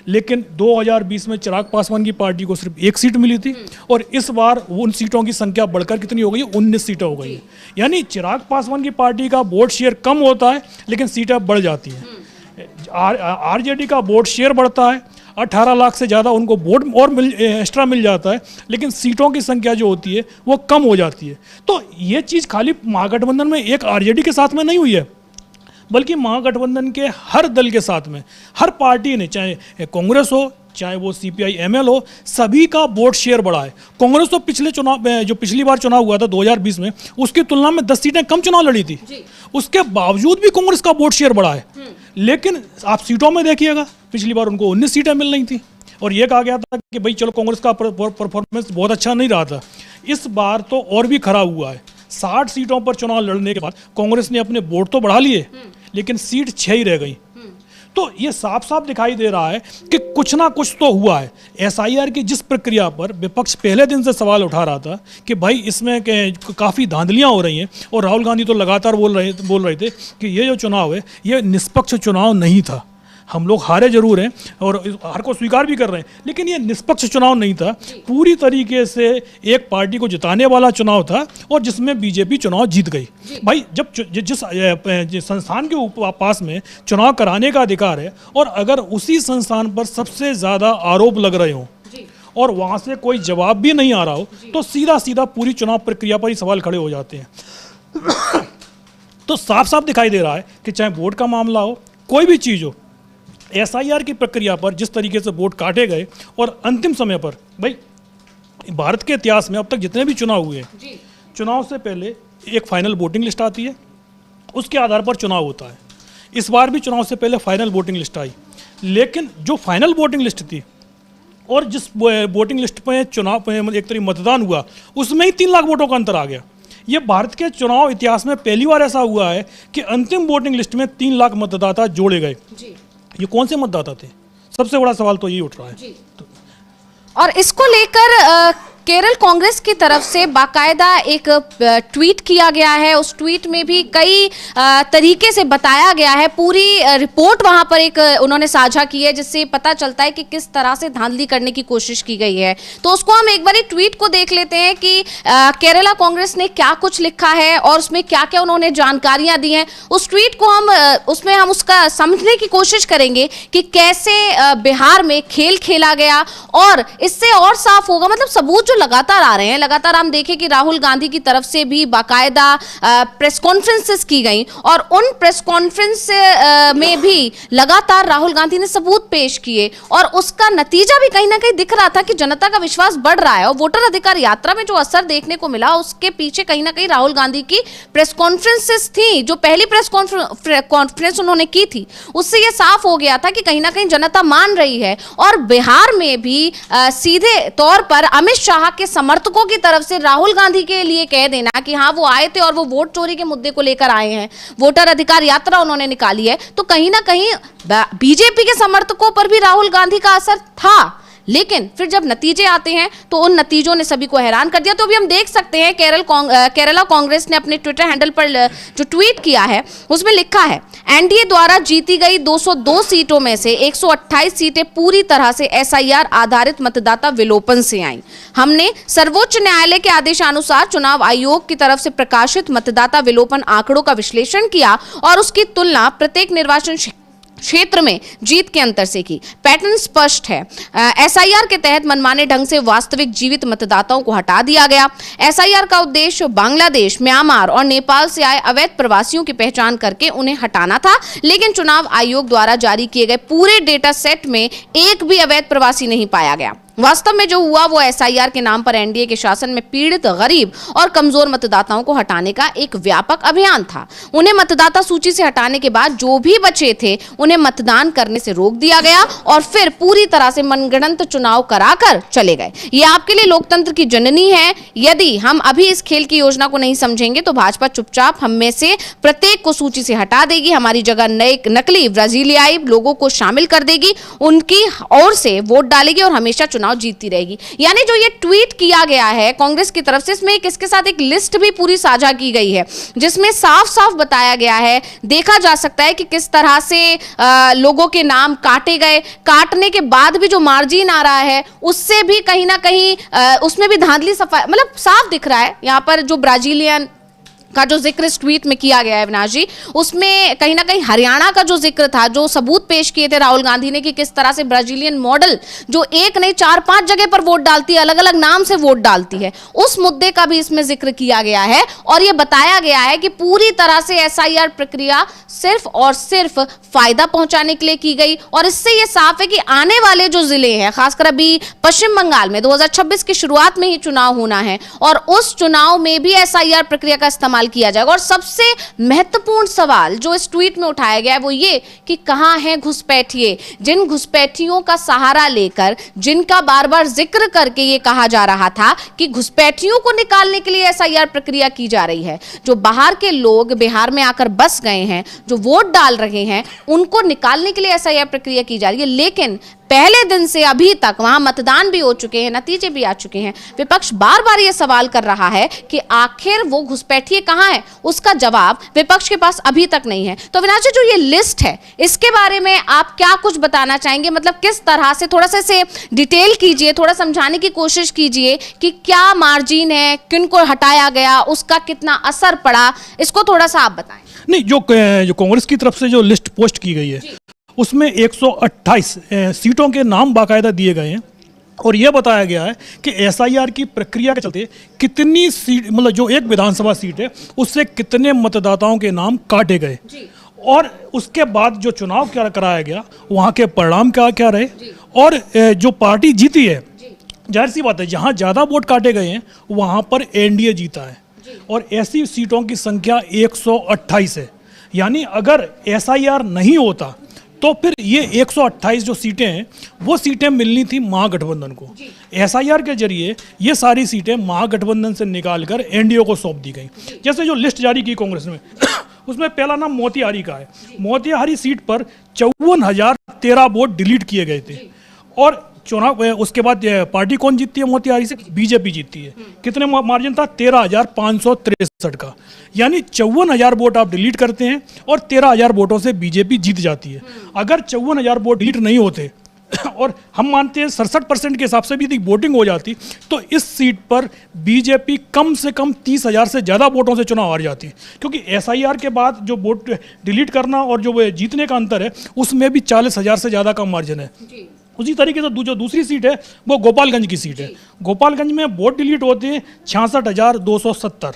लेकिन 2020 में चिराग पासवान की पार्टी को सिर्फ 1 सीट मिली थी, और इस बार उन सीटों की संख्या बढ़कर कितनी हो गई है? 19 सीटें हो गई है। यानी चिराग पासवान की पार्टी का वोट शेयर कम होता है, लेकिन सीटें बढ़ जाती हैं। आरजेडी का वोट शेयर बढ़ता है, 18 लाख से ज़्यादा उनको वोट और एक्स्ट्रा मिल जाता है, लेकिन सीटों की संख्या जो होती है वो कम हो जाती है। तो ये चीज़ खाली महागठबंधन में एक आरजेडी के साथ में नहीं हुई है, बल्कि महागठबंधन के हर दल के साथ में, हर पार्टी ने, चाहे कांग्रेस हो, चाहे वो CPI-ML हो, सभी का वोट शेयर बढ़ा है। कांग्रेस तो पिछले चुनाव में, जो पिछली बार चुनाव हुआ था 2020 में, उसकी तुलना में 10 सीटें कम चुनाव लड़ी थी, उसके बावजूद भी कांग्रेस का वोट शेयर बढ़ा है। लेकिन आप सीटों में देखिएगा, पिछली बार उनको 19 सीटें मिल रही थी, और ये कहा गया था कि भाई चलो कांग्रेस का परफॉर्मेंस बहुत अच्छा नहीं रहा था। इस बार तो और भी खराब हुआ है। 60 सीटों पर चुनाव लड़ने के बाद कांग्रेस ने अपने वोट तो बढ़ा लिए, लेकिन सीट 6 ही रह गई। तो ये साफ साफ दिखाई दे रहा है कि कुछ ना कुछ तो हुआ है। SIR की जिस प्रक्रिया पर विपक्ष पहले दिन से सवाल उठा रहा था कि भाई इसमें काफ़ी धांधलियां हो रही हैं, और राहुल गांधी तो लगातार बोल रहे थे कि ये जो चुनाव है ये निष्पक्ष चुनाव नहीं था। हम लोग हारे जरूर हैं और हार को स्वीकार भी कर रहे हैं, लेकिन ये निष्पक्ष चुनाव नहीं था। पूरी तरीके से एक पार्टी को जिताने वाला चुनाव था, और जिसमें बीजेपी चुनाव जीत गई। भाई जब जिस संस्थान के पास में चुनाव कराने का अधिकार है, और अगर उसी संस्थान पर सबसे ज़्यादा आरोप लग रहे हों और वहाँ से कोई जवाब भी नहीं आ रहा हो, तो सीधा सीधा पूरी चुनाव प्रक्रिया पर ही सवाल खड़े हो जाते हैं। तो साफ साफ दिखाई दे रहा है कि चाहे वोट का मामला हो, कोई भी चीज़ हो, SIR की प्रक्रिया पर जिस तरीके से वोट काटे गए, और अंतिम समय पर, भाई भारत के इतिहास में अब तक जितने भी चुनाव हुए, चुनाव से पहले एक फाइनल वोटिंग लिस्ट आती है, उसके आधार पर चुनाव होता है। इस बार भी चुनाव से पहले फाइनल वोटिंग लिस्ट आई, लेकिन जो फाइनल वोटिंग लिस्ट थी और जिस वोटिंग लिस्ट पर चुनाव एक तरीके मतदान हुआ, उसमें ही 3 लाख वोटों का अंतर आ गया। ये भारत के चुनाव इतिहास में पहली बार ऐसा हुआ है कि अंतिम वोटिंग लिस्ट में 3 लाख मतदाता जोड़े गए। ये कौन से मतदाता थे? सबसे बड़ा सवाल तो ये उठ रहा है। और इसको लेकर केरल कांग्रेस की तरफ से बाकायदा एक ट्वीट किया गया है। उस ट्वीट में भी कई तरीके से बताया गया है, पूरी रिपोर्ट वहां पर एक उन्होंने साझा की है, जिससे पता चलता है कि किस तरह से धांधली करने की कोशिश की गई है। तो उसको हम एक बार ट्वीट को देख लेते हैं कि केरला कांग्रेस ने क्या कुछ लिखा है और उसमें क्या क्या उन्होंने जानकारियां दी हैं। उस ट्वीट को हम उसका समझने की कोशिश करेंगे कि कैसे बिहार में खेल खेला गया, और इससे और साफ होगा, मतलब सबूत जो लगातार आ रहे हैं, लगातार हम देखें कि राहुल गांधी की तरफ से भी बाकायदा प्रेस कॉन्फ्रेंसेस की गई और उन प्रेस कॉन्फ्रेंस में भी लगातार राहुल गांधी ने सबूत पेश किए और उसका नतीजा भी कहीं ना कहीं दिख रहा था कि जनता का विश्वास बढ़ रहा है। और वोटर अधिकार यात्रा में जो असर देखने को मिला उसके पीछे कहीं ना कहीं राहुल गांधी की प्रेस कॉन्फ्रेंसेस थी। जो पहली प्रेस कॉन्फ्रेंस उन्होंने की थी उससे यह साफ हो गया था कि कहीं ना कहीं जनता मान रही है। और बिहार में भी सीधे तौर पर अमित शाह के समर्थकों की तरफ से राहुल गांधी के लिए कह देना कि हाँ वो आए थे और वो वोट चोरी के मुद्दे को लेकर आए हैं, वोटर अधिकार यात्रा उन्होंने निकाली है, तो कहीं ना कहीं बीजेपी के समर्थकों पर भी राहुल गांधी का असर था। लेकिन फिर जब नतीजे आते हैं तो उन नतीजों ने सभी को हैरान कर दिया। तो अभी हम देख सकते हैं केरला कांग्रेस ने अपने ट्विटर हैंडल पर जो ट्वीट किया है उसमें लिखा है, एनडीए द्वारा जीती गई 202 सीटों में से 128 सीटें पूरी तरह से एसआईआर आधारित मतदाता विलोपन से आई। हमने सर्वोच्च न्यायालय के आदेशानुसार चुनाव आयोग की तरफ से प्रकाशित मतदाता विलोपन आंकड़ों का विश्लेषण किया और उसकी तुलना प्रत्येक निर्वाचन क्षेत्र में जीत के अंतर से की। पैटर्न स्पष्ट है। एसआईआर के तहत मनमाने ढंग से वास्तविक जीवित मतदाताओं को हटा दिया गया। एसआईआर का उद्देश्य बांग्लादेश, म्यांमार और नेपाल से आए अवैध प्रवासियों की पहचान करके उन्हें हटाना था, लेकिन चुनाव आयोग द्वारा जारी किए गए पूरे डेटा सेट में एक भी अवैध प्रवासी नहीं पाया गया। वास्तव में जो हुआ वो एसआईआर के नाम पर एनडीए के शासन में पीड़ित, गरीब और कमजोर मतदाताओं को हटाने का एक व्यापक अभियान था। उन्हें मतदाता सूची से हटाने के बाद जो भी बचे थे उन्हें मतदान करने से रोक दिया गया और फिर पूरी तरह से मनगढ़ंत चुनाव कराकर चले गए। ये आपके लिए लोकतंत्र की जननी है। यदि हम अभी इस खेल की योजना को नहीं समझेंगे तो भाजपा चुपचाप हम में से प्रत्येक को सूची से हटा देगी, हमारी जगह नए नकली ब्राजीलियाई लोगों को शामिल कर देगी, उनकी ओर से वोट डालेगी और हमेशा चुनाव जीतती रहेगी। यानी जो ये ट्वीट किया गया है कांग्रेस की तरफ से, इसमें इसके साथ एक लिस्ट भी पूरी साझा की गई है जिसमें साफ साफ बताया गया है, देखा जा सकता है कि किस तरह से लोगों के नाम काटे गए। काटने के बाद भी जो मार्जिन आ रहा है उससे भी कहीं ना कहीं उसमें भी धांधली सफाई, मतलब साफ दिख रहा है। यहाँ पर जो ब्राजीलियन का जो जिक्र इस ट्वीट में किया गया है अविनाश जी, उसमें कहीं ना कहीं हरियाणा का जो जिक्र था, जो सबूत पेश किए थे राहुल गांधी ने कि किस तरह से ब्राजीलियन मॉडल जो एक नहीं 4-5 जगह पर वोट डालती है, अलग अलग नाम से वोट डालती है, उस मुद्दे का भी इसमें जिक्र किया गया है। और यह बताया गया है कि पूरी तरह से एसआईआर प्रक्रिया सिर्फ और सिर्फ फायदा पहुंचाने के लिए की गई। और इससे यह साफ है कि आने वाले जो जिले हैं, खासकर अभी पश्चिम बंगाल में 2026 की शुरुआत में ही चुनाव होना है और उस चुनाव में भी एसआईआर प्रक्रिया का इस्तेमाल किया जाएगा। और सबसे महत्वपूर्ण सवाल जो इस ट्वीट में उठाया गया है वो ये कि कहां हैं घुसपैठिए, जिन घुसपैठियों का सहारा लेकर, जिनका बार बार जिक्र करके ये कहा जा रहा था कि घुसपैठियों को निकालने के लिए एसआईआर प्रक्रिया की जा रही है। जो बाहर के लोग बिहार में आकर बस गए हैं, जो वोट डाल रहे हैं, उनको निकालने के लिए एसआईआर प्रक्रिया की जा रही है। लेकिन पहले दिन से अभी तक वहां मतदान भी हो चुके हैं, नतीजे भी आ चुके हैं। विपक्ष बार बार यह सवाल कर रहा है कि आखिर वो घुसपैठिए कहां है, उसका जवाब विपक्ष के पास अभी तक नहीं है। तो अविनाश जी, जो ये लिस्ट है इसके बारे में आप क्या कुछ बताना चाहेंगे? मतलब किस तरह से, थोड़ा सा इसे डिटेल कीजिए, थोड़ा समझाने की कोशिश कीजिए कि क्या मार्जिन है, किनको हटाया गया, उसका कितना असर पड़ा, इसको थोड़ा सा आप बताएं। नहीं, जो कांग्रेस की तरफ से जो लिस्ट पोस्ट की गई है उसमें 128 सीटों के नाम बाकायदा दिए गए हैं और यह बताया गया है कि एसआईआर की प्रक्रिया के चलते कितनी सीट, मतलब जो एक विधानसभा सीट है उससे कितने मतदाताओं के नाम काटे गए और उसके बाद जो चुनाव क्या कराया गया वहाँ के परिणाम क्या क्या रहे और जो पार्टी जीती है, जाहिर सी बात है जहाँ ज़्यादा वोट काटे गए हैं वहाँ पर एनडीए जीता है और ऐसी सीटों की संख्या 128 है। यानी अगर एसआईआर नहीं होता तो फिर ये 128 जो सीटें हैं वो सीटें मिलनी थी महागठबंधन को। एसआईआर के जरिए ये सारी सीटें महागठबंधन से निकालकर एनडीए को सौंप दी गई। जैसे जो लिस्ट जारी की कांग्रेस ने उसमें पहला नाम मोतिहारी का है। मोतिहारी सीट पर 54,013 वोट डिलीट किए गए थे और चुनाव उसके बाद पार्टी कौन जीतती है मोतिहारी से? बीजेपी जीतती है। कितने मार्जिन था? 13,563 का। यानी 54,000 वोट आप डिलीट करते हैं और 13,000 वोटों से बीजेपी जीत जाती है। अगर 54,000 वोट डिलीट नहीं होते और हम मानते हैं 67% के हिसाब से भी वोटिंग हो जाती तो इस सीट पर बीजेपी कम से कम 30,000 से ज़्यादा वोटों से चुनाव हार जाती है। क्योंकि एसआईआर के बाद जो वोट डिलीट करना और जो जीतने का अंतर है उसमें भी 40,000 से ज़्यादा का मार्जिन है। उसी तरीके से जो दूसरी सीट है वो गोपालगंज की सीट है। गोपालगंज में वोट डिलीट होते हैं 66,270।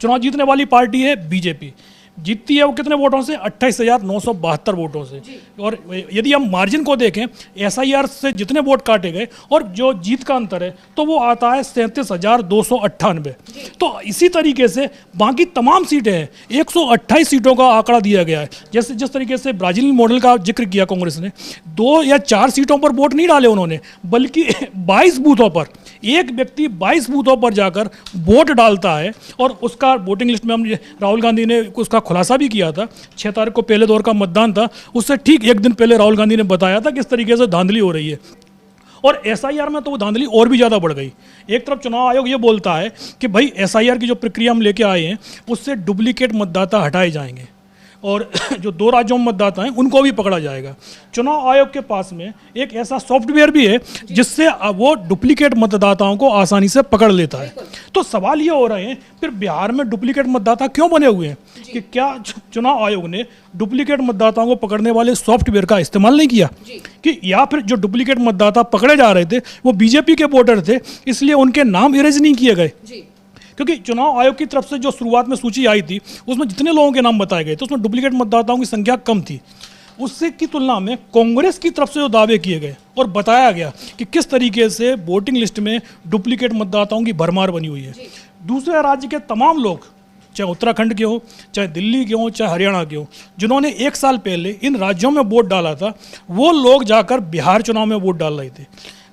चुनाव जीतने वाली पार्टी है बीजेपी, जीतती है वो कितने वोटों से? 28,972 वोटों से। और यदि हम मार्जिन को देखें, एसआईआर से जितने वोट काटे गए और जो जीत का अंतर है तो वो आता है 37,298। तो इसी तरीके से बाकी तमाम सीटें हैं, 128 सीटों का आंकड़ा दिया गया है। जैसे जिस तरीके से ब्राजील मॉडल का जिक्र किया कांग्रेस ने, 2 या 4 सीटों पर वोट नहीं डाले उन्होंने, बल्कि 22 बूथों पर, एक व्यक्ति 22 बूथों पर जाकर वोट डालता है। और उसका वोटिंग लिस्ट में हम राहुल गांधी ने उसका खुलासा भी किया था। 6 तारीख को पहले दौर का मतदान था, उससे ठीक एक दिन पहले राहुल गांधी ने बताया था किस तरीके से धांधली हो रही है। और एसआईआर में तो वो धांधली और भी ज़्यादा बढ़ गई। एक तरफ चुनाव आयोग ये बोलता है कि भाई एसआईआर की जो प्रक्रिया हम लेके आए हैं उससे डुप्लीकेट मतदाता हटाए जाएंगे और जो 2 राज्यों में मतदाता हैं उनको भी पकड़ा जाएगा। चुनाव आयोग के पास में एक ऐसा सॉफ्टवेयर भी है जिससे वो डुप्लीकेट मतदाताओं को आसानी से पकड़ लेता है। तो सवाल ये हो रहे हैं फिर बिहार में डुप्लीकेट मतदाता क्यों बने हुए हैं कि क्या चुनाव आयोग ने डुप्लीकेट मतदाताओं को पकड़ने वाले सॉफ्टवेयर का इस्तेमाल नहीं किया, कि या फिर जो डुप्लीकेट मतदाता पकड़े जा रहे थे वो बीजेपी के वोटर थे इसलिए उनके नाम इरेज नहीं किए गए। क्योंकि चुनाव आयोग की तरफ से जो शुरुआत में सूची आई थी उसमें जितने लोगों के नाम बताए गए थे उसमें डुप्लीकेट मतदाताओं की संख्या कम थी। उससे की तुलना में कांग्रेस की तरफ से जो दावे किए गए और बताया गया कि किस तरीके से वोटिंग लिस्ट में डुप्लीकेट मतदाताओं की भरमार बनी हुई है। दूसरे राज्य के तमाम लोग, चाहे उत्तराखंड के हो, चाहे दिल्ली के हो, चाहे हरियाणा के हो, जिन्होंने 1 साल पहले इन राज्यों में वोट डाला था, वो लोग जाकर बिहार चुनाव में वोट डाल रहे थे।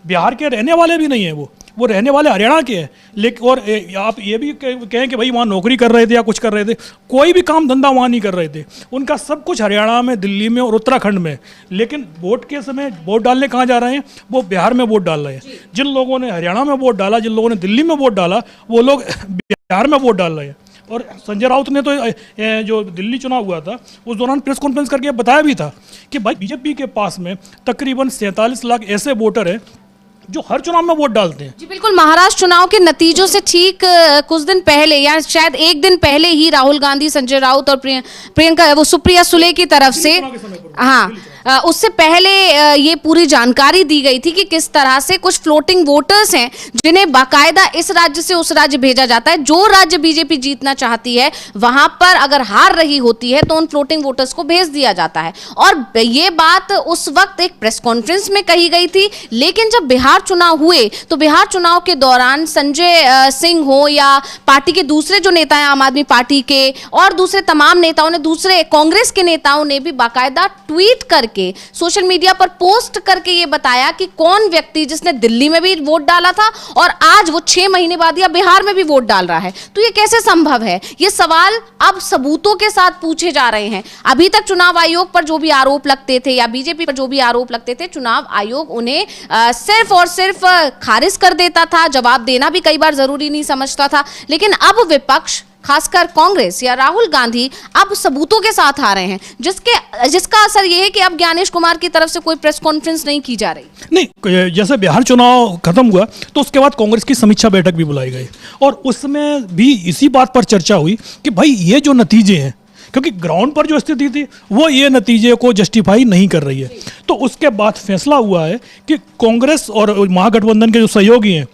बिहार के रहने वाले भी नहीं है, वो रहने वाले हरियाणा के हैं। लेकिन और आप ये भी कहें कि भाई वहाँ नौकरी कर रहे थे या कुछ कर रहे थे, कोई भी काम धंधा वहाँ नहीं कर रहे थे। उनका सब कुछ हरियाणा में, दिल्ली में और उत्तराखंड में। लेकिन वोट के समय वोट डालने कहाँ जा रहे हैं? वो बिहार में वोट डाल रहे हैं। जिन लोगों ने हरियाणा में वोट डाला, जिन लोगों ने दिल्ली में वोट डाला, वो लोग बिहार में वोट डाल रहे हैं। और संजय राउत ने तो जो दिल्ली चुनाव हुआ था उस दौरान प्रेस कॉन्फ्रेंस करके बताया भी था कि भाई बीजेपी के पास में तकरीबन 47 लाख ऐसे वोटर हैं जो हर चुनाव में वोट डालते हैं। जी बिल्कुल। महाराष्ट्र चुनाव के नतीजों से ठीक कुछ दिन पहले या शायद एक दिन पहले ही राहुल गांधी, संजय राउत और प्रियंका वो सुप्रिया सुले की तरफ से, हाँ, उससे पहले ये पूरी जानकारी दी गई थी कि किस तरह से कुछ फ्लोटिंग वोटर्स हैं जिन्हें बाकायदा इस राज्य से उस राज्य भेजा जाता है। जो राज्य बीजेपी जीतना चाहती है वहां पर अगर हार रही होती है तो उन फ्लोटिंग वोटर्स को भेज दिया जाता है। और ये बात उस वक्त एक प्रेस कॉन्फ्रेंस में कही गई थी। लेकिन जब बिहार चुनाव हुए तो बिहार चुनाव के दौरान संजय सिंह हो या पार्टी के दूसरे जो नेता हैं आम आदमी पार्टी के और दूसरे तमाम नेताओं ने, दूसरे कांग्रेस के नेताओं ने भी बाकायदा ट्वीट करके सोशल मीडिया पर पोस्ट करके ये बताया कि कौन व्यक्ति जिसने दिल्ली में भी वोट डाला था और आज वो 6 महीने बाद या बिहार में भी वोट डाल रहा है। तो ये कैसे संभव है? ये सवाल अब सबूतों के साथ पूछे जा रहे हैं। अभी तक चुनाव आयोग पर जो भी आरोप लगते थे या बीजेपी पर जो भी आरोप लगते थे, चुनाव आयोग उन्हें सिर्फ और सिर्फ खारिज कर देता था। जवाब देना भी कई बार जरूरी नहीं समझता था। लेकिन अब विपक्ष, खासकर कांग्रेस या राहुल गांधी, अब सबूतों के साथ आ रहे हैं जिसका असर यह है कि अब ज्ञानेश कुमार की तरफ से कोई प्रेस कॉन्फ्रेंस नहीं की जा रही। नहीं, जैसे बिहार चुनाव खत्म हुआ तो उसके बाद कांग्रेस की समीक्षा बैठक भी बुलाई गई और उसमें भी इसी बात पर चर्चा हुई कि भाई ये जो नतीजे हैं, क्योंकि ग्राउंड पर जो स्थिति थी वो ये नतीजे को जस्टिफाई नहीं कर रही है। तो उसके बाद फैसला हुआ है कि कांग्रेस और महागठबंधन के जो सहयोगी हैं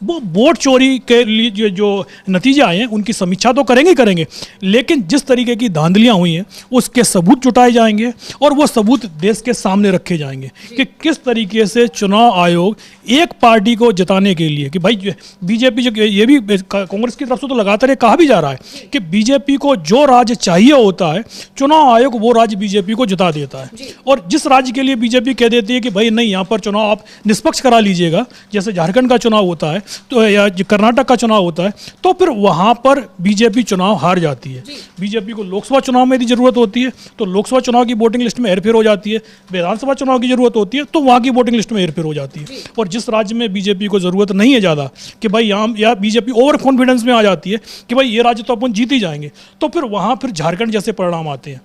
वो वोट चोरी के लिए जो नतीजे आए हैं उनकी समीक्षा तो करेंगे, लेकिन जिस तरीके की धांधलियां हुई हैं उसके सबूत जुटाए जाएंगे और वो सबूत देश के सामने रखे जाएंगे कि किस तरीके से चुनाव आयोग एक पार्टी को जिताने के लिए, कि भाई बीजेपी, ये भी कांग्रेस की तरफ से तो लगातार कहा भी जा रहा है कि बीजेपी को जो राज्य चाहिए होता है चुनाव आयोग वो राज्य बीजेपी को जिता देता है। और जिस राज्य के लिए बीजेपी कह देती है कि भाई नहीं, यहाँ पर चुनाव आप निष्पक्ष करा लीजिएगा, जैसे झारखंड का चुनाव होता है तो या कर्नाटक का चुनाव होता है, तो फिर वहां पर बीजेपी चुनाव हार जाती है। बीजेपी को लोकसभा चुनाव में यदि जरूरत होती है तो लोकसभा चुनाव की वोटिंग लिस्ट में हेरफेर हो जाती है, विधानसभा चुनाव की जरूरत होती है तो वहां की वोटिंग लिस्ट में हेरफेर हो जाती है। और जिस राज्य में बीजेपी को जरूरत नहीं है ज्यादा, कि भाई यहाँ या बीजेपी ओवर कॉन्फिडेंस में आ जाती है कि भाई ये राज्य तो अपन जीत ही जाएंगे, तो फिर वहां फिर झारखंड जैसे परिणाम आते हैं।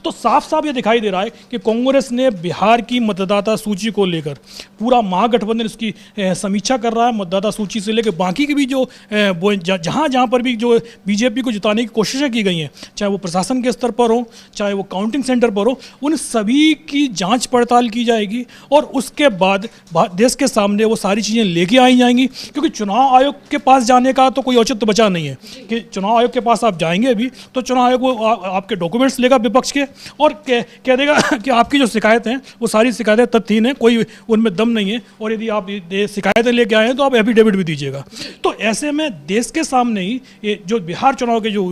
तो साफ साफ ये दिखाई दे रहा है कि कांग्रेस ने बिहार की मतदाता सूची को लेकर पूरा महागठबंधन इसकी समीक्षा कर रहा है। मतदाता सूची से लेकर बाकी की भी जो जहाँ जहाँ पर भी जो बीजेपी को जिताने की कोशिशें की गई हैं, चाहे वो प्रशासन के स्तर पर हो, चाहे वो काउंटिंग सेंटर पर हो, उन सभी की जांच पड़ताल की जाएगी और उसके बाद देश के सामने वो सारी चीज़ें लेके आई जाएंगी। क्योंकि चुनाव आयोग के पास जाने का तो कोई औचित्य बचा नहीं है कि चुनाव आयोग के पास आप जाएंगे भी तो चुनाव आयोग वो आपके डॉक्यूमेंट्स लेगा विपक्ष के और कह देगा कि आपकी जो शिकायतें हैं वो सारी शिकायतें तथ्यहीन है, कोई उनमें दम नहीं है, और यदि आप शिकायतें लेके आए हैं तो आप एफिडेविट भी दीजिएगा। तो ऐसे में देश के सामने ही ये जो बिहार चुनाव के जो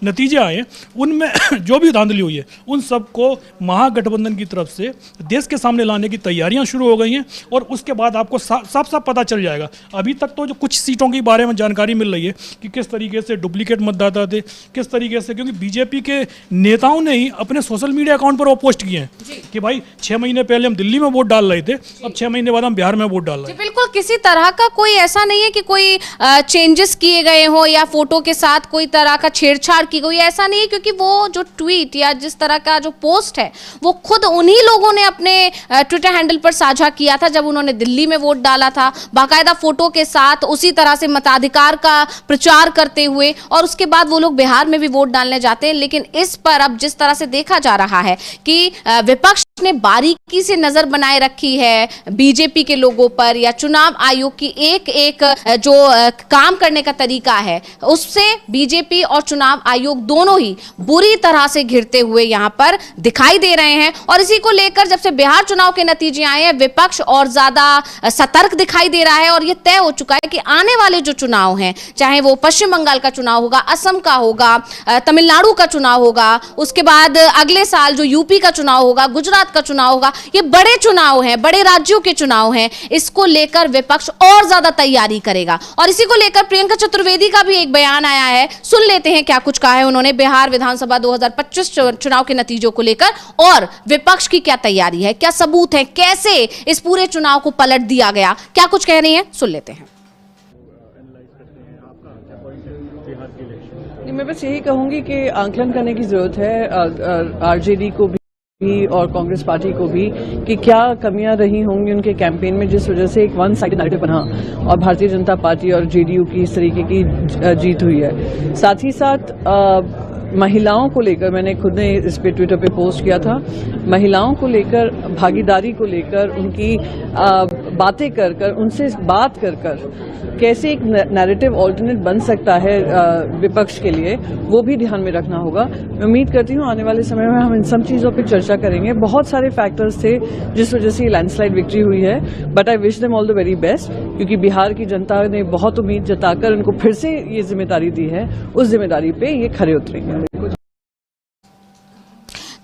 नतीजे आए हैं उनमें जो भी धांधली हुई है उन सबको महागठबंधन की तरफ से देश के सामने लाने की तैयारियां शुरू हो गई हैं और उसके बाद आपको साफ साफ पता चल जाएगा। अभी तक तो जो कुछ सीटों के बारे में जानकारी मिल रही है कि किस तरीके से डुप्लीकेट मतदाता थे, किस तरीके से, क्योंकि बीजेपी के नेताओं ने ही अपने सोशल मीडिया अकाउंट पर वो पोस्ट किए हैं कि भाई 6 महीने पहले हम दिल्ली में वोट डाल रहे थे, अब 6 महीने बाद हम बिहार में वोट डाल रहे हैं। बिल्कुल, किसी तरह का कोई ऐसा नहीं है कि कोई चेंजेस किए गए हो या फोटो के साथ कोई तरह का छेड़छाड़ की गई, ऐसा नहीं है। क्योंकि वो जो ट्वीट या जिस तरह का जो पोस्ट है वो खुद उन्हीं लोगों ने अपने ट्विटर हैंडल पर साझा किया था जब उन्होंने दिल्ली में वोट डाला था, बाकायदा फोटो के साथ उसी तरह से मताधिकार का प्रचार करते हुए, और उसके बाद वो लोग बिहार में भी वोट डालने जाते हैं। लेकिन इस पर अब जिस तरह से देखा जा रहा है कि विपक्ष ने बारीकी से नजर बनाए रखी है बीजेपी के लोगों पर या चुनाव आयोग की एक एक जो काम करने का तरीका है उससे बीजेपी और चुनाव आयोग दोनों ही बुरी तरह से घिरते हुए यहां पर दिखाई दे रहे हैं। और इसी को लेकर जब से बिहार चुनाव के नतीजे आए हैं विपक्ष और ज्यादा सतर्क दिखाई दे रहा है और यह तय हो चुका है कि आने वाले जो चुनाव हैं, चाहे वो पश्चिम बंगाल का चुनाव होगा, असम का होगा, तमिलनाडु का चुनाव होगा, उसके बाद अगले साल जो यूपी का चुनाव होगा, गुजरात का चुनाव होगा, ये बड़े चुनाव हैं, बड़े राज्यों के चुनाव हैं, इसको लेकर विपक्ष और ज्यादा तैयारी करेगा। और इसी को लेकर प्रियंका चतुर्वेदी का भी एक बयान आया है, सुन लेते हैं क्या कुछ कहा है उन्होंने बिहार विधानसभा 2025 चुनाव के नतीजों को लेकर और विपक्ष की क्या तैयारी है, क्या सबूत है, कैसे इस पूरे चुनाव को पलट दिया गया, क्या कुछ कह रही हैं, सुन लेते हैं। मैं बस यही कहूंगी कि आंकलन करने की जरूरत है आरजेडी को भी और कांग्रेस पार्टी को भी कि क्या कमियां रही होंगी उनके कैंपेन में जिस वजह से एक वन साइडेड नैरेटिव बना और भारतीय जनता पार्टी और जेडीयू की इस तरीके की जीत हुई है। साथ ही साथ महिलाओं को लेकर मैंने खुद ने इस पे ट्विटर पे पोस्ट किया था, महिलाओं को लेकर, भागीदारी को लेकर, उनकी बातें कर उनसे बात कर कैसे एक नैरेटिव ऑल्टरनेट बन सकता है विपक्ष के लिए, वो भी ध्यान में रखना होगा। मैं उम्मीद करती हूँ आने वाले समय में हम इन सब चीज़ों पे चर्चा करेंगे। बहुत सारे फैक्टर्स थे जिस वजह से ये लैंडस्लाइड विक्ट्री हुई है, but I wish them all the very best, क्योंकि बिहार की जनता ने बहुत उम्मीद जताकर उनको फिर से ये जिम्मेदारी दी है, उस जिम्मेदारी पे ये खरे उतरेंगे।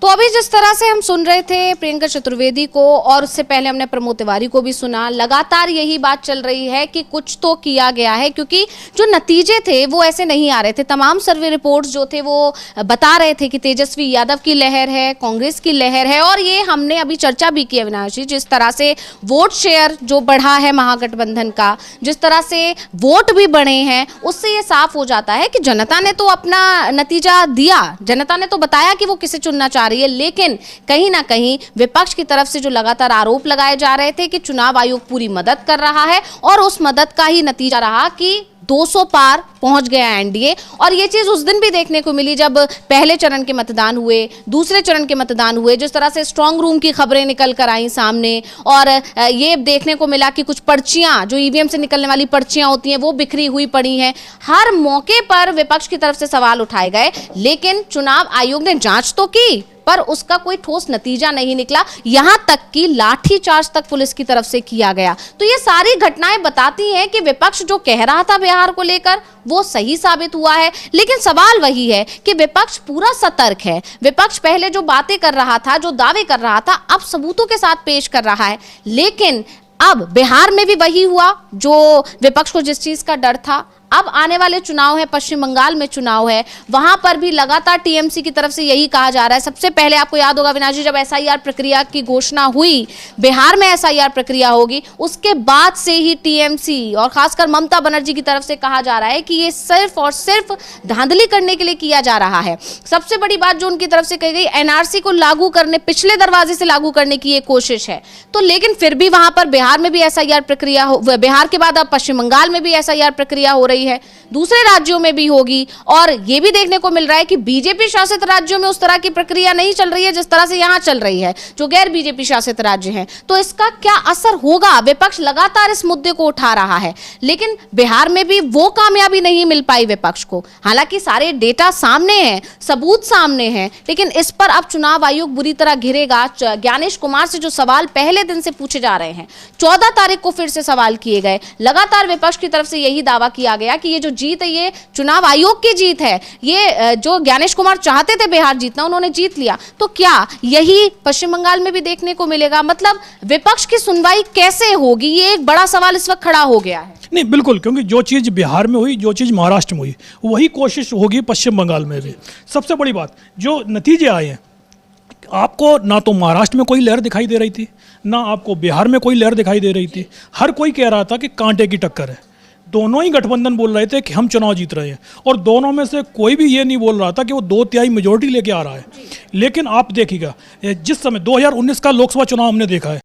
तो अभी जिस तरह से हम सुन रहे थे प्रियंका चतुर्वेदी को और उससे पहले हमने प्रमोद तिवारी को भी सुना, लगातार यही बात चल रही है कि कुछ तो किया गया है, क्योंकि जो नतीजे थे वो ऐसे नहीं आ रहे थे। तमाम सर्वे रिपोर्ट्स जो थे वो बता रहे थे कि तेजस्वी यादव की लहर है, कांग्रेस की लहर है, और ये हमने अभी चर्चा भी की अविनाश जी, जिस तरह से वोट शेयर जो बढ़ा है महागठबंधन का, जिस तरह से वोट भी बढ़े हैं, उससे ये साफ हो जाता है कि जनता ने तो अपना नतीजा दिया, जनता ने तो बताया कि वो किसे चुनना चाह रही है। लेकिन कहीं ना कहीं विपक्ष की तरफ से जो लगातार आरोप लगाए जा रहे थे कि चुनाव आयोग पूरी मदद कर रहा है, और उस मदद का ही नतीजा रहा कि 200 पार पहुंच गया एनडीए। और ये चीज उस दिन भी देखने को मिली जब पहले चरण के मतदान हुए, दूसरे चरण के मतदान हुए, जिस तरह से स्ट्रांग रूम की खबरें निकल कर आई सामने, और ये देखने को मिला कि कुछ पर्चियां जो ईवीएम से निकलने वाली पर्चियां होती हैं वो बिखरी हुई पड़ी हैं। हर मौके पर विपक्ष की तरफ से सवाल उठाए गए, लेकिन चुनाव आयोग ने जांच तो की पर उसका कोई ठोस नतीजा नहीं निकला, यहां तक कि लाठीचार्ज तक पुलिस की तरफ से किया गया। तो ये सारी घटनाएं बताती हैं कि विपक्ष जो कह रहा था बिहार को लेकर वो सही साबित हुआ है। लेकिन सवाल वही है कि विपक्ष पूरा सतर्क है। विपक्ष पहले जो बातें कर रहा था, जो दावे कर रहा था, अब सबूतों के साथ पेश कर रहा है। लेकिन अब बिहार में भी वही हुआ जो विपक्ष को जिस चीज का डर था, अब आने वाले चुनाव है, पश्चिम बंगाल में चुनाव है, वहां पर भी लगातार टीएमसी की तरफ से यही कहा जा रहा है। सबसे पहले आपको याद होगा अविनाश जी, जब एसआईआर प्रक्रिया की घोषणा हुई, बिहार में एसआईआर प्रक्रिया होगी, उसके बाद से ही टीएमसी और खासकर ममता बनर्जी की तरफ से कहा जा रहा है कि ये सिर्फ और सिर्फ धांधली करने के लिए किया जा रहा है। सबसे बड़ी बात जो उनकी तरफ से कही गई, एनआरसी को लागू करने, पिछले दरवाजे से लागू करने की ये कोशिश है। तो लेकिन फिर भी वहां पर बिहार में भी एसआईआर प्रक्रिया हो, बिहार के बाद अब पश्चिम बंगाल में भी एसआईआर प्रक्रिया हो रही है, दूसरे राज्यों में भी होगी। और ये भी देखने को मिल रहा है कि बीजेपी शासित राज्यों में उस तरह की प्रक्रिया नहीं चल रही है जिस तरह से यहां चल रही है, जो गैर बीजेपी शासित राज्य हैं। तो इसका क्या असर होगा? विपक्ष लगातार इस मुद्दे को उठा रहा है, लेकिन बिहार में भी वो कामयाबी नहीं मिल पाई विपक्ष को। हालांकि सारे डेटा सामने हैं, सबूत सामने हैं, लेकिन इस पर अब चुनाव आयोग बुरी तरह घिरेगा। ज्ञानेश कुमार से जो सवाल पहले दिन से पूछे जा रहे हैं, 14 तारीख को फिर से सवाल किए गए, लगातार विपक्ष की तरफ से यही दावा किया गया कि ये जो जीत है ये चुनाव आयोग की जीत है, ये जो ज्ञानेश कुमार चाहते थे बिहार जीतना, उन्होंने जीत लिया। तो क्या यही पश्चिम बंगाल में भी देखने को मिलेगा? मतलब विपक्ष की सुनवाई कैसे होगी, ये एक बड़ा सवाल इस वक्त खड़ा हो गया है। नहीं, बिल्कुल, क्योंकि जो चीज़ बिहार में हुई, जो चीज़ महाराष्ट्र में हुई, वही कोशिश होगी पश्चिम बंगाल में भी। सबसे बड़ी बात, जो नतीजे आए हैं, आपको ना तो महाराष्ट्र में कोई लहर दिखाई दे रही थी, ना आपको बिहार में कोई लहर दिखाई दे रही थी। हर कोई कह रहा था कि कांटे की टक्कर है। दोनों ही गठबंधन बोल रहे थे कि हम चुनाव जीत रहे हैं, और दोनों में से कोई भी ये नहीं बोल रहा था कि वो 2/3 मेजोरिटी लेके आ रहा है। लेकिन आप देखिएगा, जिस समय 2019 का लोकसभा चुनाव हमने देखा है,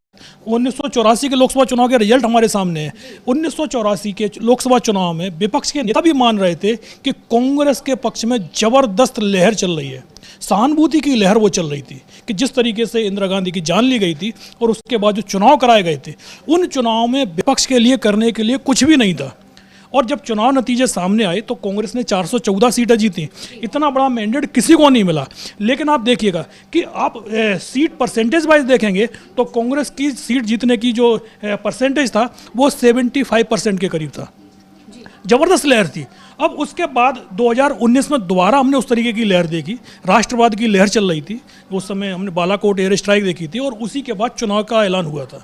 1984 के लोकसभा चुनाव के रिजल्ट हमारे सामने है। 1984 के लोकसभा चुनाव में विपक्ष के नेता भी मान रहे थे कि कांग्रेस के पक्ष में जबरदस्त लहर चल रही है, सहानुभूति की लहर वो चल रही थी कि जिस तरीके से इंदिरा गांधी की जान ली गई थी और उसके बाद जो चुनाव कराए गए थे, उन चुनाव में विपक्ष के लिए करने के लिए कुछ भी नहीं था। और जब चुनाव नतीजे सामने आए तो कांग्रेस ने 414 सीटें जीती। इतना बड़ा मैंडेट किसी को नहीं मिला। लेकिन आप देखिएगा कि आप सीट परसेंटेज वाइज देखेंगे तो कांग्रेस की सीट जीतने की जो परसेंटेज था वो 75% के करीब था। जबरदस्त लहर थी। अब उसके बाद 2019 में दोबारा हमने उस तरीके की लहर देखी, राष्ट्रवाद की लहर चल रही थी। उस समय हमने बालाकोट एयर स्ट्राइक देखी थी और उसी के बाद चुनाव का ऐलान हुआ था।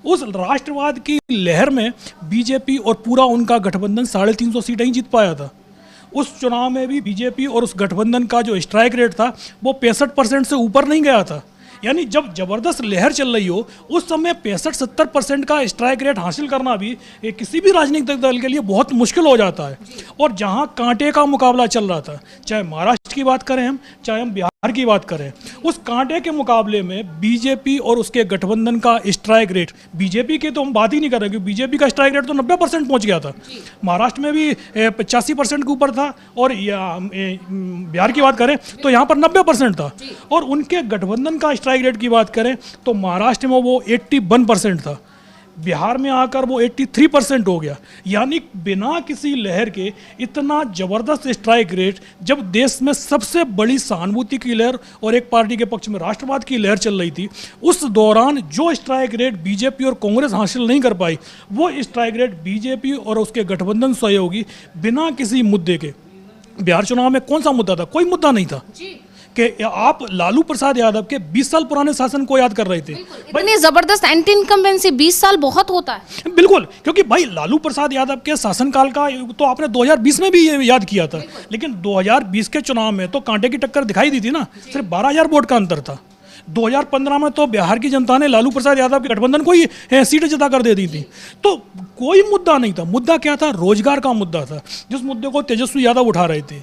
उस राष्ट्रवाद की लहर में बीजेपी और पूरा उनका गठबंधन 350 सीटें ही जीत पाया था। उस चुनाव में भी बीजेपी और उस गठबंधन का जो स्ट्राइक रेट था वो 65% से ऊपर नहीं गया था। यानी जब जबरदस्त लहर चल रही हो उस समय 65-70% का स्ट्राइक रेट हासिल करना भी किसी भी राजनीतिक दल के लिए बहुत मुश्किल हो जाता है। और जहां कांटे का मुकाबला चल रहा था, चाहे महाराष्ट्र की बात करें हम, चाहे हम बिहार की बात करें, उस कांटे के मुकाबले में बीजेपी और उसके गठबंधन का स्ट्राइक रेट, बीजेपी की तो हम बात ही नहीं कर रहे क्योंकि बीजेपी का स्ट्राइक रेट तो 90% पहुंच गया था। महाराष्ट्र में भी 85% के ऊपर था और बिहार की बात करें तो यहाँ पर 90% था। और उनके गठबंधन का स्ट्राइक रेट की बात करें तो महाराष्ट्र में वो 81% था, बिहार में आकर वो 83% हो गया। यानी बिना किसी लहर के इतना जबरदस्त स्ट्राइक रेट, जब देश में सबसे बड़ी सहानुभूति की लहर और एक पार्टी के पक्ष में राष्ट्रवाद की लहर चल रही थी, उस दौरान जो स्ट्राइक रेट बीजेपी और कांग्रेस हासिल नहीं कर पाई, वो स्ट्राइक रेट बीजेपी और उसके गठबंधन सहयोगी बिना किसी मुद्दे के, बिहार चुनाव में कौन सा मुद्दा था? कोई मुद्दा नहीं था कि आप लालू प्रसाद यादव के 20 साल पुराने शासन को याद कर रहे थे। इतनी जबरदस्त एंटी इनकम्बेंसी 20 साल बहुत होता है। बिल्कुल, क्योंकि भाई लालू प्रसाद यादव के शासनकाल का तो आपने 2020 में भी ये याद किया था, लेकिन 2020 के चुनाव में तो कांटे की टक्कर दिखाई दी थी ना, सिर्फ 12,000 वोट का अंतर था। 2015 में तो बिहार की जनता ने लालू प्रसाद यादव के गठबंधन को ही सीटें जता कर दे दी थी। तो कोई मुद्दा नहीं था। मुद्दा क्या था? रोजगार का मुद्दा था, जिस मुद्दे को तेजस्वी यादव उठा रहे थे।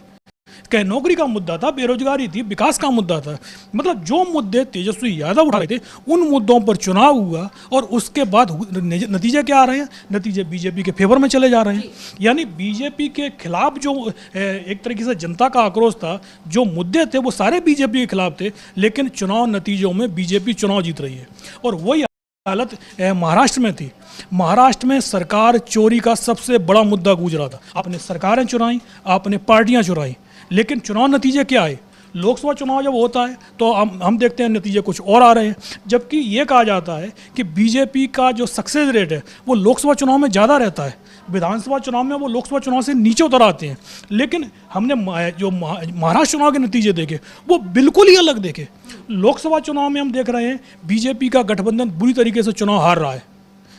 क्या नौकरी का मुद्दा था, बेरोजगारी थी, विकास का मुद्दा था। मतलब जो मुद्दे तेजस्वी यादव उठा रहे थे उन मुद्दों पर चुनाव हुआ और उसके बाद नतीजे क्या आ रहे हैं? नतीजे बीजेपी के फेवर में चले जा रहे हैं। यानी बीजेपी के खिलाफ जो एक तरीके से जनता का आक्रोश था, जो मुद्दे थे वो सारे बीजेपी के खिलाफ थे, लेकिन चुनाव नतीजों में बीजेपी चुनाव जीत रही है। और वही हालत महाराष्ट्र में थी। महाराष्ट्र में सरकार चोरी का सबसे बड़ा मुद्दा गूंज रहा था। आपने सरकारें चुराई, आपने पार्टियां चुराई, लेकिन चुनाव नतीजे क्या आए? लोकसभा चुनाव जब होता है तो हम देखते हैं नतीजे कुछ और आ रहे हैं, जबकि ये कहा जाता है कि बीजेपी का जो सक्सेस रेट है वो लोकसभा चुनाव में ज़्यादा रहता है, विधानसभा चुनाव में वो लोकसभा चुनाव से नीचे उतर आते हैं। लेकिन हमने जो महाराष्ट्र चुनाव के नतीजे देखे वो बिल्कुल ही अलग देखे। लोकसभा चुनाव में हम देख रहे हैं बीजेपी का गठबंधन बुरी तरीके से चुनाव हार रहा है,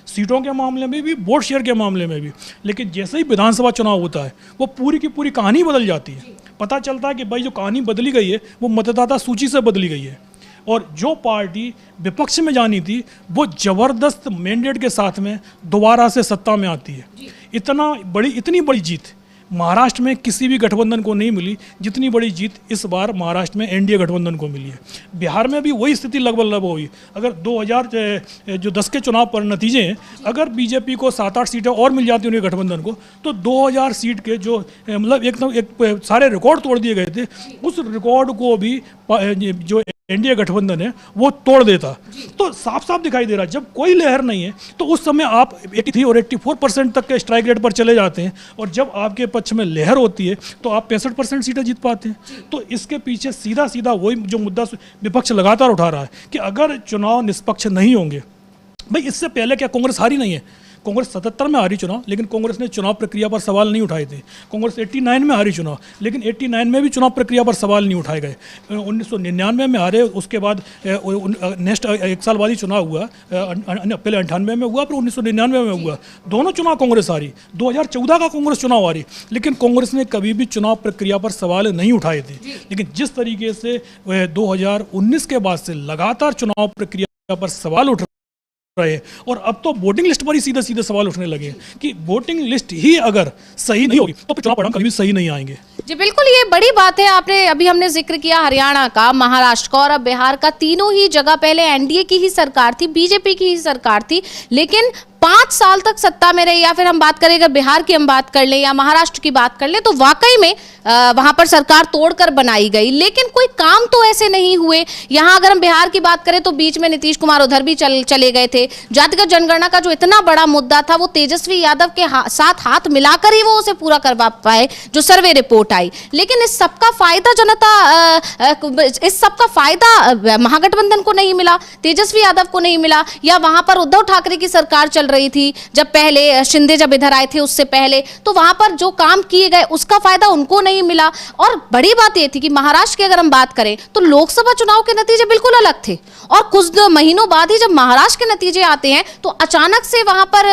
सीटों के मामले में भी, वोट शेयर के मामले में भी। लेकिन जैसे ही विधानसभा चुनाव होता है वो पूरी की पूरी कहानी बदल जाती है। पता चलता है कि भाई जो कहानी बदली गई है वो मतदाता सूची से बदली गई है, और जो पार्टी विपक्ष में जानी थी वो जबरदस्त मैंडेट के साथ में दोबारा से सत्ता में आती है। इतनी बड़ी जीत महाराष्ट्र में किसी भी गठबंधन को नहीं मिली जितनी बड़ी जीत इस बार महाराष्ट्र में एनडीए गठबंधन को मिली है। बिहार में भी वही स्थिति लगभग हुई। अगर 2010 के चुनाव पर नतीजे हैं, अगर बीजेपी को 7-8 सीटें और मिल जाती उनके गठबंधन को, तो 2000 सीट के जो मतलब एक सारे रिकॉर्ड तोड़ दिए गए थे, उस रिकॉर्ड को भी जो एनडीए गठबंधन है वो तोड़ देता। तो साफ साफ दिखाई दे रहा है जब कोई लहर नहीं है तो उस समय आप 83 और 84% तक के स्ट्राइक रेट पर चले जाते हैं, और जब आपके पक्ष में लहर होती है तो आप 65% सीटें जीत पाते हैं। तो इसके पीछे सीधा सीधा वही जो मुद्दा विपक्ष लगातार उठा रहा है कि अगर चुनाव निष्पक्ष नहीं होंगे, भाई इससे पहले क्या कांग्रेस हारी नहीं है? कांग्रेस 77 में हारी चुनाव, लेकिन कांग्रेस ने चुनाव प्रक्रिया पर सवाल नहीं उठाए थे। कांग्रेस 89 में हारी चुनाव, लेकिन 89 में भी चुनाव प्रक्रिया पर सवाल नहीं उठाए गए। 1999 में हारे, उसके बाद नेक्स्ट एक साल बाद ही चुनाव हुआ, पहले 98 में हुआ, फिर 1999 में हुआ। दोनों चुनाव कांग्रेस हारी। 2014 का कांग्रेस चुनाव हारी, लेकिन कांग्रेस ने कभी भी चुनाव प्रक्रिया पर सवाल नहीं उठाए थे। लेकिन जिस तरीके से 2019 के बाद से लगातार चुनाव प्रक्रिया पर सवाल उठ रहे, और अब तो वोटिंग लिस्ट पर ही सीधे सीधे सवाल उठने लगे कि वोटिंग लिस्ट ही अगर सही नहीं होगी तो चुनाव परिणाम कभी भी सही नहीं आएंगे। जी बिल्कुल, ये बड़ी बात है। अभी हमने जिक्र किया हरियाणा का, महाराष्ट्र का और अब बिहार का। तीनों ही जगह पहले एनडीए की ही सरकार थी, बीजेपी की ही सरकार थी, लेकिन 5 साल तक सत्ता में रही। या फिर हम बात करें, अगर बिहार की हम बात कर लें या महाराष्ट्र की बात कर लें, तो वाकई में वहां पर सरकार तोड़कर बनाई गई, लेकिन कोई काम तो ऐसे नहीं हुए। यहां अगर हम बिहार की बात करें तो बीच में नीतीश कुमार उधर भी चले गए थे। जातिगत जनगणना का जो इतना बड़ा मुद्दा था वो तेजस्वी यादव के साथ हाथ मिलाकर ही वो उसे पूरा करवा पाए, जो सर्वे रिपोर्ट आई। लेकिन इस सबका फायदा महागठबंधन को नहीं मिला, तेजस्वी यादव को नहीं मिला, या वहां पर उद्धव ठाकरे की सरकार चल रही थी जब पहले, शिंदे जब इधर आए थे उससे पहले, तो वहां पर जो काम किए गए उसका फायदा उनको नहीं मिला। और बड़ी बात यह थी कि महाराष्ट्र की अगर हम बात करें तो लोकसभा चुनाव के नतीजे बिल्कुल अलग थे, और कुछ महीनों बाद ही जब महाराष्ट्र के नतीजे आते हैं तो अचानक से वहां पर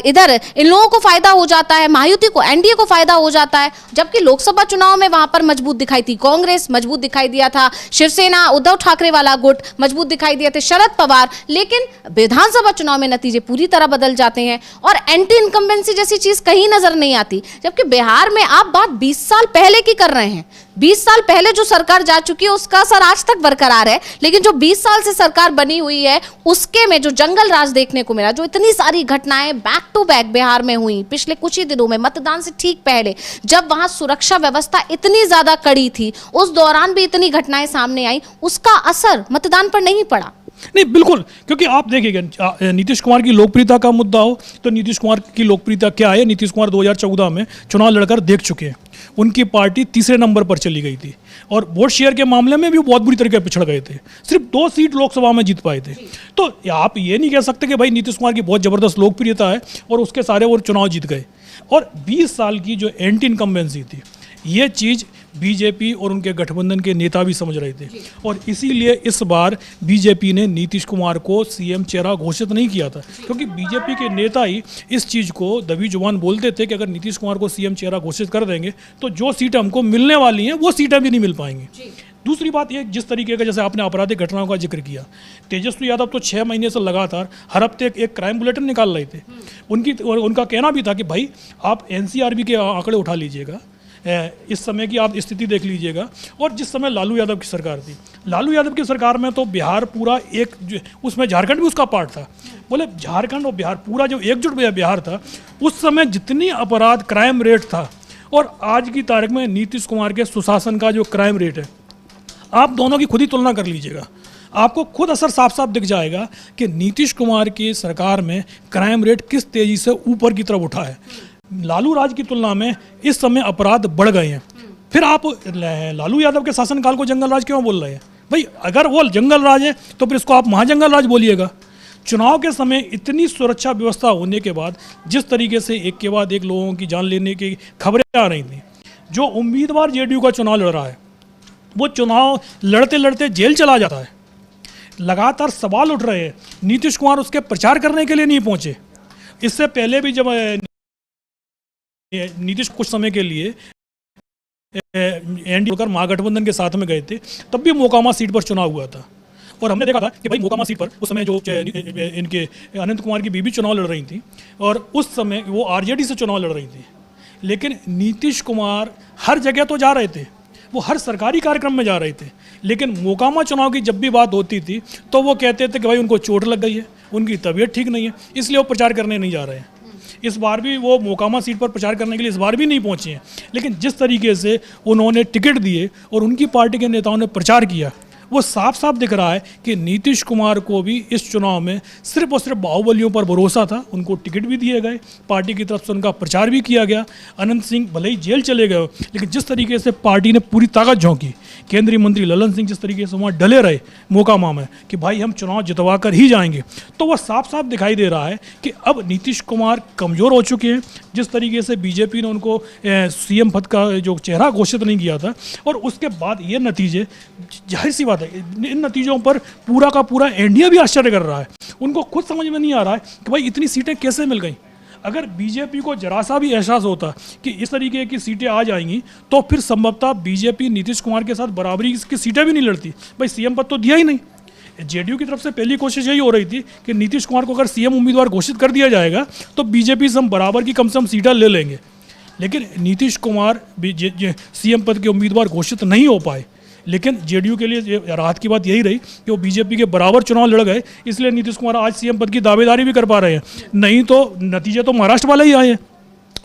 इधर इन लोगों को फायदा हो जाता है, महायुति को, एनडीए को फायदा हो जाता है। जबकि लोकसभा चुनाव में वहां पर मजबूत दिखाई थी कांग्रेस, मजबूत दिखाई दिया था शिवसेना, उद्धव ठाकरे वाला गुट, मजबूत दिखाई दिए थे शरद पवार। लेकिन विधानसभा चुनाव में नतीजे पूरी तरह बदल जाते हैं और एंटी इनकम्बेंसी जैसी चीज कहीं नजर नहीं आती। जबकि बिहार में आप बात 20 साल पहले की कर रहे हैं, 20 साल पहले जो सरकार जा चुकी है उसका असर आज तक बरकरार है, लेकिन जो 20 साल से सरकार बनी हुई है उसके में जो जंगल राज देखने को मिला, जो इतनी सारी घटनाएं बैक टू बैक बिहार में हुई पिछले कुछ ही दिनों में, मतदान से ठीक पहले, जब वहां सुरक्षा व्यवस्था इतनी ज्यादा कड़ी थी, उस दौरान भी इतनी घटनाएं सामने आई, उसका असर मतदान पर नहीं पड़ा। नहीं, बिल्कुल, क्योंकि आप देखिएगा नीतीश कुमार की लोकप्रियता का मुद्दा हो तो नीतीश कुमार की लोकप्रियता क्या है? नीतीश कुमार 2014 में चुनाव लड़कर देख चुके हैं, उनकी पार्टी तीसरे नंबर पर चली गई थी, और वोट शेयर के मामले में भी बहुत बुरी तरीके से पिछड़ गए थे, सिर्फ 2 सीट लोकसभा में जीत पाए थे। तो आप ये नहीं कह सकते कि भाई नीतीश कुमार की बहुत ज़बरदस्त लोकप्रियता है और उसके सारे वो चुनाव जीत गए। और 20 साल की जो एंटी इनकम्बेंसी थी, ये चीज़ बीजेपी और उनके गठबंधन के नेता भी समझ रहे थे, और इसीलिए इस बार बीजेपी ने नीतीश कुमार को सीएम चेहरा घोषित नहीं किया था, क्योंकि बीजेपी के नेता ही इस चीज़ को दबी जुबान बोलते थे कि अगर नीतीश कुमार को सीएम चेहरा घोषित कर देंगे तो जो सीटें हमको मिलने वाली हैं वो सीटें भी नहीं मिल पाएंगी। दूसरी बात ये, जिस तरीके का, जैसे आपने आपराधिक घटनाओं का जिक्र किया, तेजस्वी यादव तो 6 महीने से लगातार हर हफ्ते एक क्राइम बुलेटिन निकाल रहे थे। उनका कहना भी था कि भाई आप एनसीआरबी के आंकड़े उठा लीजिएगा, इस समय की आप स्थिति देख लीजिएगा। और जिस समय लालू यादव की सरकार थी, लालू यादव की सरकार में तो बिहार पूरा एक, उसमें झारखंड भी उसका पार्ट था, बोले झारखंड और बिहार पूरा जो एकजुट बिहार था, उस समय जितनी अपराध क्राइम रेट था और आज की तारीख में नीतीश कुमार के सुशासन का जो क्राइम रेट है, आप दोनों की खुद ही तुलना कर लीजिएगा, आपको खुद असर साफ साफ दिख जाएगा कि नीतीश कुमार की सरकार में क्राइम रेट किस तेज़ी से ऊपर की तरफ उठा है। लालू राज की तुलना में इस समय अपराध बढ़ गए हैं। फिर आप लालू यादव के शासनकाल को जंगल राज क्यों बोल रहे हैं? भाई अगर वो जंगल राज है तो फिर इसको आप महाजंगल राज बोलिएगा। चुनाव के समय इतनी सुरक्षा व्यवस्था होने के बाद जिस तरीके से एक के बाद एक लोगों की जान लेने की खबरें आ रही थी, जो उम्मीदवार जेडीयू का चुनाव लड़ रहा है वो चुनाव लड़ते लड़ते जेल चला जाता है, लगातार सवाल उठ रहे हैं। नीतीश कुमार उसके प्रचार करने के लिए नहीं पहुंचे। इससे पहले भी जब नीतीश कुछ समय के लिए एनडीए होकर महागठबंधन के साथ में गए थे, तब भी मोकामा सीट पर चुनाव हुआ था और हमने देखा था कि भाई मोकामा सीट पर उस समय जो इनके अनंत कुमार की बीबी चुनाव लड़ रही थी और उस समय वो आरजेडी से चुनाव लड़ रही थी। लेकिन नीतीश कुमार हर जगह तो जा रहे थे, वो हर सरकारी कार्यक्रम में जा रहे थे, लेकिन मोकामा चुनाव की जब भी बात होती थी तो वो कहते थे कि भाई उनको चोट लग गई है, उनकी तबीयत ठीक नहीं है, इसलिए वो प्रचार करने नहीं जा रहे हैं। इस बार भी वो मोकामा सीट पर प्रचार करने के लिए इस बार भी नहीं पहुंचे हैं। लेकिन जिस तरीके से उन्होंने टिकट दिए और उनकी पार्टी के नेताओं ने प्रचार किया, वो साफ साफ दिख रहा है कि नीतीश कुमार को भी इस चुनाव में सिर्फ और सिर्फ बाहुबलियों पर भरोसा था। उनको टिकट भी दिए गए, पार्टी की तरफ से उनका प्रचार भी किया गया। अनंत सिंह भले ही जेल चले गए, लेकिन जिस तरीके से पार्टी ने पूरी ताकत झोंकी, केंद्रीय मंत्री ललन सिंह जिस तरीके से वहाँ डले रहे मोकामा में कि भाई हम चुनाव जितवा कर ही जाएंगे, तो वह साफ साफ दिखाई दे रहा है कि अब नीतीश कुमार कमज़ोर हो चुके हैं। जिस तरीके से बीजेपी ने उनको सीएम पद का जो चेहरा घोषित नहीं किया था और उसके बाद ये नतीजे, जाहिर सी बात है इन नतीजों पर पूरा का पूरा एनडीए भी आश्चर्य कर रहा है। उनको खुद समझ में नहीं आ रहा है कि भाई इतनी सीटें कैसे मिल गई। अगर बीजेपी को जरा सा भी एहसास होता कि इस तरीके की सीटें आ जाएंगी तो फिर संभवतः बीजेपी नीतीश कुमार के साथ बराबरी की सीटें भी नहीं लड़ती। भाई सीएम पद तो दिया ही नहीं। जेडीयू की तरफ से पहली कोशिश यही हो रही थी कि नीतीश कुमार को अगर सीएम उम्मीदवार घोषित कर दिया जाएगा तो बीजेपी से हम बराबर की कम से कम सीटें ले लेंगे। लेकिन नीतीश कुमार सीएम पद के उम्मीदवार घोषित नहीं हो पाए। लेकिन जेडीयू के लिए राहत की बात यही रही कि वो बीजेपी के बराबर चुनाव लड़ गए, इसलिए नीतीश कुमार आज सीएम पद की दावेदारी भी कर पा रहे हैं। नहीं तो नतीजे तो महाराष्ट्र वाले ही आए हैं।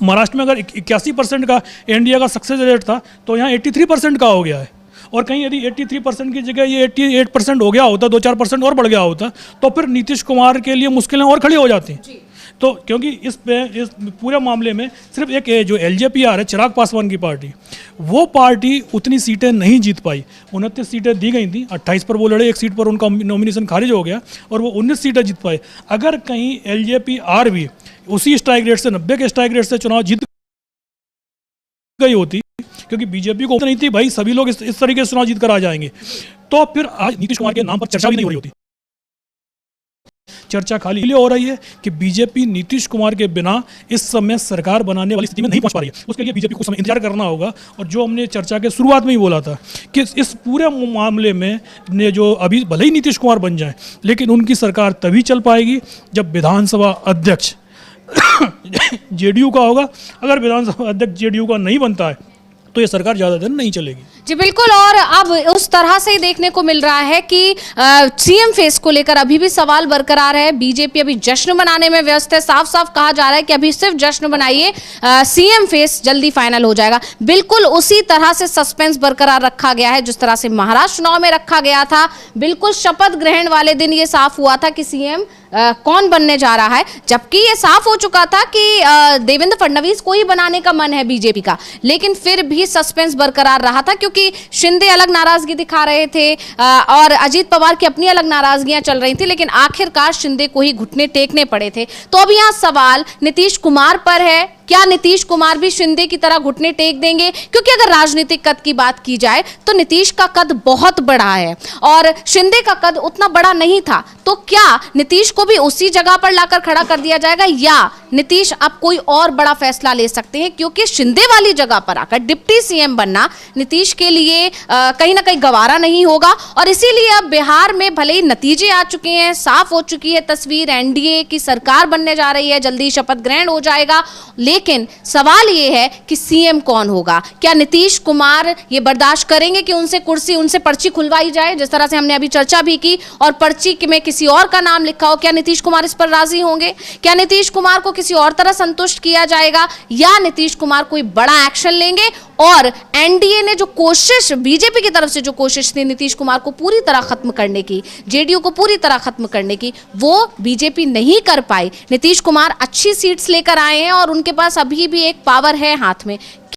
महाराष्ट्र में अगर 81% का एनडीए का सक्सेस रेट था तो यहाँ 83% का हो गया है। और कहीं यदि 83% की जगह ये 88% हो गया होता, 2-4% और बढ़ गया होता, तो फिर नीतीश कुमार के लिए मुश्किलें और खड़ी हो जाती। तो क्योंकि इस पूरे मामले में सिर्फ एक जो एलजेपीआर है, चिराग पासवान की पार्टी, वो पार्टी उतनी सीटें नहीं जीत पाई। 29 सीटें दी गई थी, 28 पर वो लड़े, एक सीट पर उनका नॉमिनेशन खारिज हो गया और वो 19 सीटें जीत पाए। अगर कहीं एलजेपीआर भी उसी स्ट्राइक रेट से, 90 के स्ट्राइक रेट से चुनाव जीत गई होती, क्योंकि बीजेपी को नहीं थी भाई सभी लोग इस तरीके से चुनाव जीत कर आ जाएंगे, तो फिर आज नीतीश कुमार के नाम पर चर्चा भी नहीं हो रही होती। चर्चा खाली इसलिए हो रही है कि बीजेपी नीतीश कुमार के बिना इस समय सरकार बनाने वाली स्थिति में नहीं पहुंच पा रही है। उसके लिए बीजेपी को समय इंतजार करना होगा। और जो हमने चर्चा के शुरुआत में ही बोला था कि इस पूरे मामले में ने जो अभी भले ही नीतीश कुमार बन जाए, लेकिन उनकी सरकार तभी चल पाएगी जब विधानसभा अध्यक्ष जेडीयू का होगा। अगर विधानसभा अध्यक्ष जेडीयू का नहीं बनता है तो ये सरकार ज़्यादा दिन नहीं चलेगी। जी बिल्कुल। और अब उस तरह से ही देखने को मिल रहा है कि सीएम फेस को लेकर अभी भी सवाल बरकरार है। बीजेपी अभी जश्न मनाने में व्यस्त है। साफ साफ कहा जा रहा है कि अभी सिर्फ जश्न मनाइए, सीएम फेस जल्दी फाइनल हो जाएगा। बिल्कुल उसी तरह से सस्पेंस बरकरार रखा गया है जिस तरह से महाराष्ट्र चुनाव में रखा गया था। बिल्कुल शपथ ग्रहण वाले दिन ये साफ हुआ था कि सीएम कौन बनने जा रहा है, जबकि ये साफ हो चुका था कि देवेंद्र फडणवीस को ही बनाने का मन है बीजेपी का। लेकिन फिर भी सस्पेंस बरकरार रहा था क्योंकि शिंदे अलग नाराजगी दिखा रहे थे और अजीत पवार की अपनी अलग नाराजगियां चल रही थी, लेकिन आखिरकार शिंदे को ही घुटने टेकने पड़े थे। तो अब यहाँ सवाल नीतीश कुमार पर है, क्या नीतीश कुमार भी शिंदे की तरह घुटने टेक देंगे? क्योंकि अगर राजनीतिक कद की बात की जाए तो नीतीश का कद बहुत बड़ा है और शिंदे का कद उतना बड़ा नहीं था। तो क्या नीतीश को भी उसी जगह पर लाकर खड़ा कर दिया जाएगा या नीतीश अब कोई और बड़ा फैसला ले सकते हैं? क्योंकि शिंदे वाली जगह पर आकर डिप्टी सीएम बनना नीतीश के लिए कहीं ना कहीं गवारा नहीं होगा। और इसीलिए अब बिहार में भले ही नतीजे आ चुके हैं, साफ हो चुकी है तस्वीर, एनडीए की सरकार बनने जा रही है, जल्दी शपथ ग्रहण हो जाएगा। लेकिन सवाल ये है कि सीएम कौन होगा? क्या नीतीश कुमार ये बर्दाश्त करेंगे कि उनसे पर्ची खुलवाई जाए, जिस तरह से हमने अभी चर्चा भी की, और पर्ची में किसी और का नाम लिखा हो? क्या नीतीश कुमार इस पर राजी होंगे? क्या नीतीश कुमार को किसी और तरह संतुष्ट किया जाएगा या नीतीश कुमार कोई बड़ा एक्शन लेंगे? और एनडीए ने जो कोशिश, बीजेपी की तरफ से जो कोशिश थी नीतीश कुमार को पूरी तरह खत्म करने की, जेडीयू को पूरी तरह खत्म करने की, वो बीजेपी नहीं कर पाई। नीतीश कुमार अच्छी सीट्स लेकर आए हैं और उनके पास अभी भी एक पावर है हाथ में।